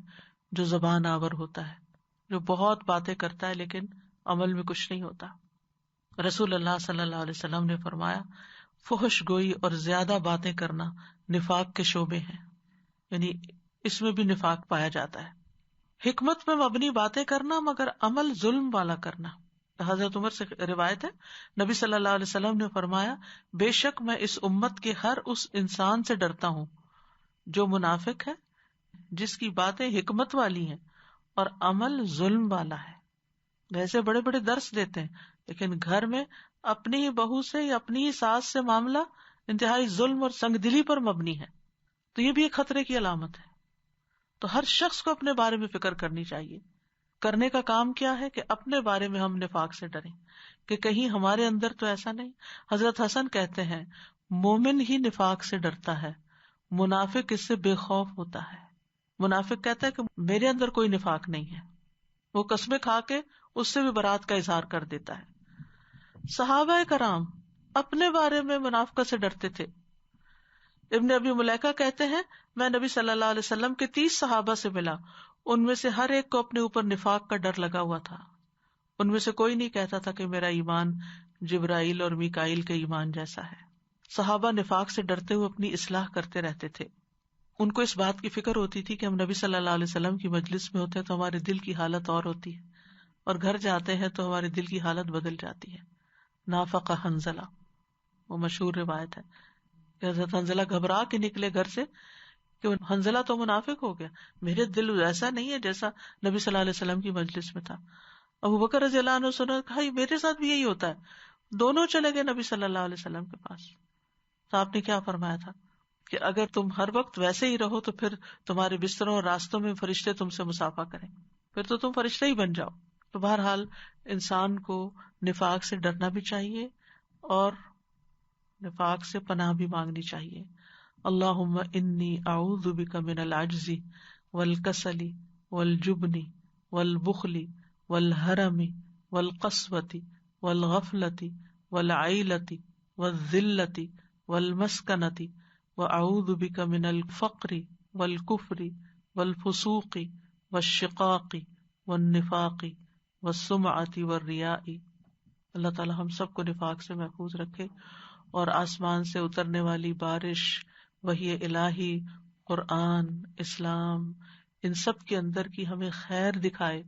جو زبان آور ہوتا ہے، جو بہت باتیں کرتا ہے لیکن عمل میں کچھ نہیں ہوتا. رسول اللہ صلی اللہ علیہ وسلم نے فرمایا، فحش گوئی اور زیادہ باتیں کرنا نفاق کے شعبے ہیں، یعنی اس میں بھی نفاق پایا جاتا ہے. حکمت میں مبنی باتیں کرنا مگر عمل ظلم والا کرنا. حضرت عمر سے روایت ہے، نبی صلی اللہ علیہ وسلم نے فرمایا، بے شک میں اس امت کے ہر اس انسان سے ڈرتا ہوں جو منافق ہے، جس کی باتیں حکمت والی ہیں اور عمل ظلم والا ہے. ویسے بڑے بڑے درس دیتے ہیں لیکن گھر میں اپنی ہی بہو سے یا اپنی ہی ساس سے معاملہ انتہائی ظلم اور سنگ دلی پر مبنی ہے، تو یہ بھی ایک خطرے کی علامت ہے. تو ہر شخص کو اپنے بارے میں فکر کرنی چاہیے. کرنے کا کام کیا ہے کہ اپنے بارے میں ہم نفاق سے ڈریں کہ کہیں ہمارے اندر تو ایسا نہیں. حضرت حسن کہتے ہیں، مومن ہی نفاق سے ڈرتا ہے، منافق اس سے بے خوف ہوتا ہے. منافق کہتا ہے کہ میرے اندر کوئی نفاق نہیں ہے، وہ قسمیں کھا کے اس سے بھی برات کا اظہار کر دیتا ہے. صحابہ کرام اپنے بارے میں منافقت سے ڈرتے تھے. ابن ابی ملیکہ کہتے ہیں، میں نبی صلی اللہ علیہ وسلم کے 30 صحابہ سے ملا، ان میں سے ہر ایک کو اپنے اوپر نفاق کا ڈر لگا ہوا تھا. ان میں سے کوئی نہیں کہتا تھا کہ میرا ایمان جبرائیل اور میکائیل کے ایمان جیسا ہے. صحابہ نفاق سے ڈرتے ہوئے اپنی اصلاح کرتے رہتے تھے. ان کو اس بات کی فکر ہوتی تھی کہ ہم نبی صلی اللہ علیہ وسلم کی مجلس میں ہوتے ہیں تو ہمارے دل کی حالت اور ہوتی ہے، اور گھر جاتے ہیں تو ہمارے دل کی حالت بدل جاتی ہے. نافق حنظلہ، وہ مشہور روایت ہے کہ حضرت حنظلہ گھبرا کے نکلے گھر سے کہ حنظلہ تو منافق ہو گیا، میرے دل ایسا نہیں ہے جیسا نبی صلی اللہ علیہ وسلم کی مجلس میں تھا. ابو بکر رضی اللہ عنہ سنا، کہا میرے ساتھ بھی یہی ہوتا ہے. دونوں چلے گئے نبی صلی اللہ علیہ وسلم کے پاس. تو آپ نے کیا فرمایا تھا کہ اگر تم ہر وقت ویسے ہی رہو تو پھر تمہارے بستروں اور راستوں میں فرشتے تم سے مصافحہ کریں، پھر تو تم فرشتے ہی بن جاؤ. تو بہرحال انسان کو نفاق سے ڈرنا بھی چاہیے اور نفاق سے پناہ بھی مانگنی چاہیے. اللہم انی اعوذ بک من العجز والکسل والجبن والبخل والحرم والقسوۃ والغفلۃ والعیلۃ والذلۃ والمسکنۃ واعوذ بک من الفقر والکفر والفسوق والشقاق والنفاق والسمعۃ والریاء. اللہ تعالی ہم سب کو نفاق سے محفوظ رکھے اور آسمان سے اترنے والی بارش، وحی الہی، قرآن، اسلام، ان سب کے اندر کی ہمیں خیر دکھائے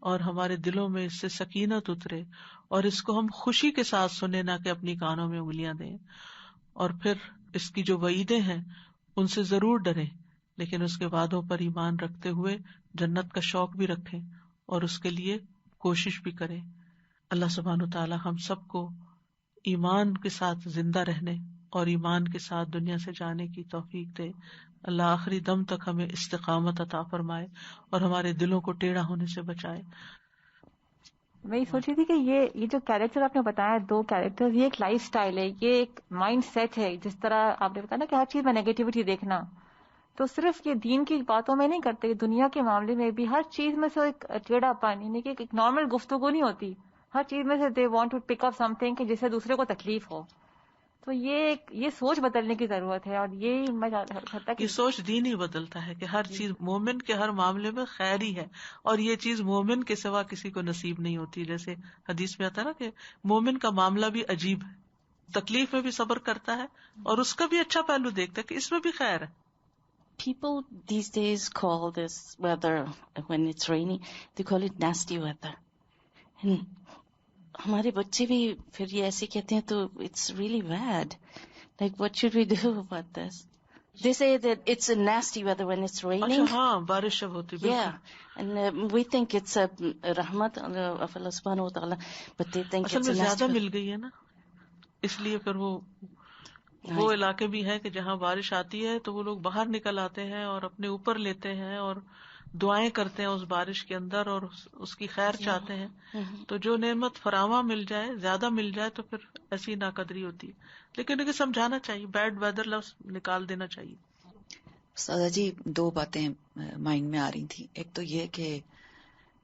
اور ہمارے دلوں میں اس سے سکینت اترے اور اس کو ہم خوشی کے ساتھ سنیں، نہ کہ اپنی کانوں میں انگلیاں دیں. اور پھر اس کی جو وعیدیں ہیں ان سے ضرور ڈریں، لیکن اس کے وعدوں پر ایمان رکھتے ہوئے جنت کا شوق بھی رکھیں اور اس کے لیے کوشش بھی کریں. اللہ سبحانہ وتعالی ہم سب کو ایمان کے ساتھ زندہ رہنے اور ایمان کے ساتھ دنیا سے جانے کی توفیق دے. اللہ آخری دم تک ہمیں استقامت عطا فرمائے اور ہمارے دلوں کو ٹیڑھا ہونے سے بچائے. میں یہ سوچ رہی تھی کہ یہ جو کیریکٹر آپ نے بتایا، 2 کیریکٹر، یہ ایک لائف سٹائل ہے، یہ ایک مائنڈ سیٹ ہے. جس طرح آپ نے بتایا نا کہ ہر چیز میں نیگیٹیوٹی دیکھنا، تو صرف یہ دین کی باتوں میں نہیں کرتے، دنیا کے معاملے میں بھی ہر چیز میں سے ایک ٹیڑھا پانی، یعنی کہ ایک نارمل گفتگو نہیں ہوتی، ہر چیز میں سے they want to pick up something کہ جس سے دوسرے کو تکلیف ہو. تو یہ سوچ بدلنے کی ضرورت ہے، اور یہ میں چاہتا کہ یہ سوچ دین ہی بدلتا ہے کہ ہر چیز مومن کے ہر معاملے میں خیر ہی ہے، اور یہ چیز مومن کے سوا کسی کو نصیب نہیں ہوتی. جیسے حدیث میں آتا ہے نا کہ مومن کا معاملہ بھی عجیب ہے، تکلیف میں بھی صبر کرتا ہے اور اس کا بھی اچھا پہلو دیکھتا ہے کہ اس میں بھی خیر ہے. People these days call this weather, when it's rainy, they call it nasty weather. And ہمارے بچے بھی پھر یہ ایسے کہتے ہیں تو it's really bad. Like what should we do about this? They say that it's a nasty weather when it's raining. اچھا ہاں بارش جب ہوتی بالکل. Yeah, and we think it's a rahmat of Allah subhanahu wa ta'ala, but they think اصل it's میں a nasty زیادہ weather. مل گئی ہے نا, اس لیے پھر وہ علاقے بھی ہیں کہ جہاں بارش آتی ہے تو وہ لوگ باہر نکل آتے ہیں اور اپنے اوپر لیتے ہیں اور دعائیں کرتے ہیں اس بارش کے اندر اور اس کی خیر چاہتے ہیں. تو جو نعمت فراواں مل جائے, زیادہ مل جائے تو پھر ایسی ناقدری ہوتی ہے. لیکن انہیں سمجھانا چاہیے, بیڈ ویدر لفظ نکال دینا چاہیے. سادہ جی دو باتیں مائنڈ میں آ رہی تھی. ایک تو یہ کہ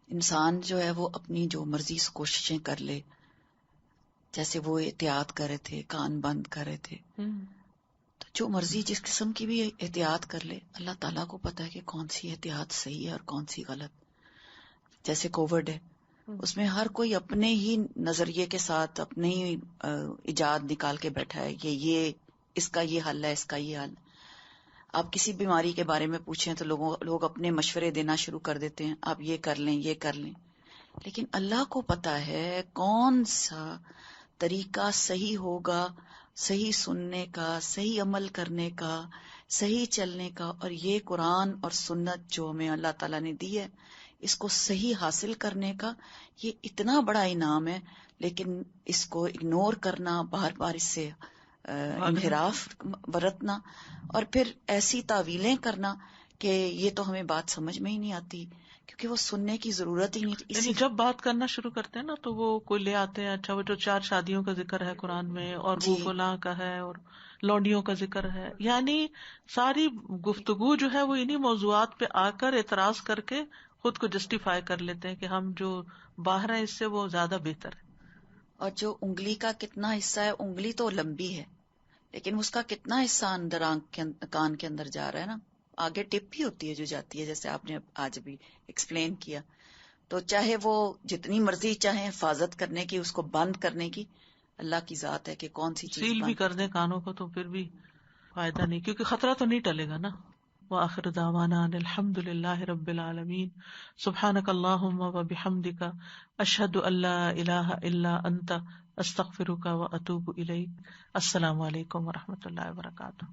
انسان جو ہے وہ اپنی جو مرضی سے کوششیں کر لے, جیسے وہ احتیاط کر رہے تھے, کان بند کر رہے تھے, تو جو مرضی جس قسم کی بھی احتیاط کر لے, اللہ تعالیٰ کو پتا ہے کہ کون سی احتیاط صحیح ہے اور کون سی غلط. جیسے کووڈ ہے, اس میں ہر کوئی اپنے ہی نظریے کے ساتھ اپنے ہی ایجاد نکال کے بیٹھا ہے کہ یہ اس کا یہ حل ہے, اس کا یہ حل. آپ کسی بیماری کے بارے میں پوچھیں تو لوگ اپنے مشورے دینا شروع کر دیتے ہیں, آپ یہ کر لیں, یہ کر لیں. لیکن اللہ کو پتا ہے کون سا طریقہ صحیح ہوگا, صحیح سننے کا, صحیح عمل کرنے کا, صحیح چلنے کا. اور یہ قرآن اور سنت جو ہمیں اللہ تعالیٰ نے دی ہے, اس کو صحیح حاصل کرنے کا یہ اتنا بڑا انعام ہے. لیکن اس کو اگنور کرنا, بار بار اس سے انحراف برتنا اور پھر ایسی تعویلیں کرنا کہ یہ تو ہمیں بات سمجھ میں ہی نہیں آتی, کیونکہ وہ سننے کی ضرورت ہی نہیں. یعنی جب بات کرنا شروع کرتے ہیں نا تو وہ کوئی لے آتے ہیں, اچھا وہ جو 4 شادیوں کا ذکر ہے قرآن میں اور وہ فلاں کا ہے اور لونڈیوں کا ذکر ہے, یعنی ساری گفتگو جو ہے وہ انہی موضوعات پہ آ کر اعتراض کر کے خود کو جسٹیفائی کر لیتے ہیں کہ ہم جو باہر ہیں اس سے وہ زیادہ بہتر ہے. اور جو انگلی کا کتنا حصہ ہے, انگلی تو لمبی ہے لیکن اس کا کتنا حصہ اندر کان کے اندر جا رہا ہے نا, آگے ٹپ بھی ہوتی ہے جو جاتی ہے, جیسے آپ نے آج بھی ایکسپلین کیا. تو چاہے وہ جتنی مرضی چاہیں حفاظت کرنے کی, اس کو بند کرنے کی, اللہ کی ذات ہے کہ کون سی چیز سیل بھی کر دیں کانوں کو تو پھر بھی فائدہ نہیں, کیونکہ خطرہ تو نہیں ٹلے گا نا. وآخر دعوانا ان الحمد للہ رب العالمین. سبحانک اللہم وبحمدک, اشہد ان لا الہ الا انت, استغفرک واتوب الیک. السلام علیکم ورحمۃ اللہ وبرکاتہ.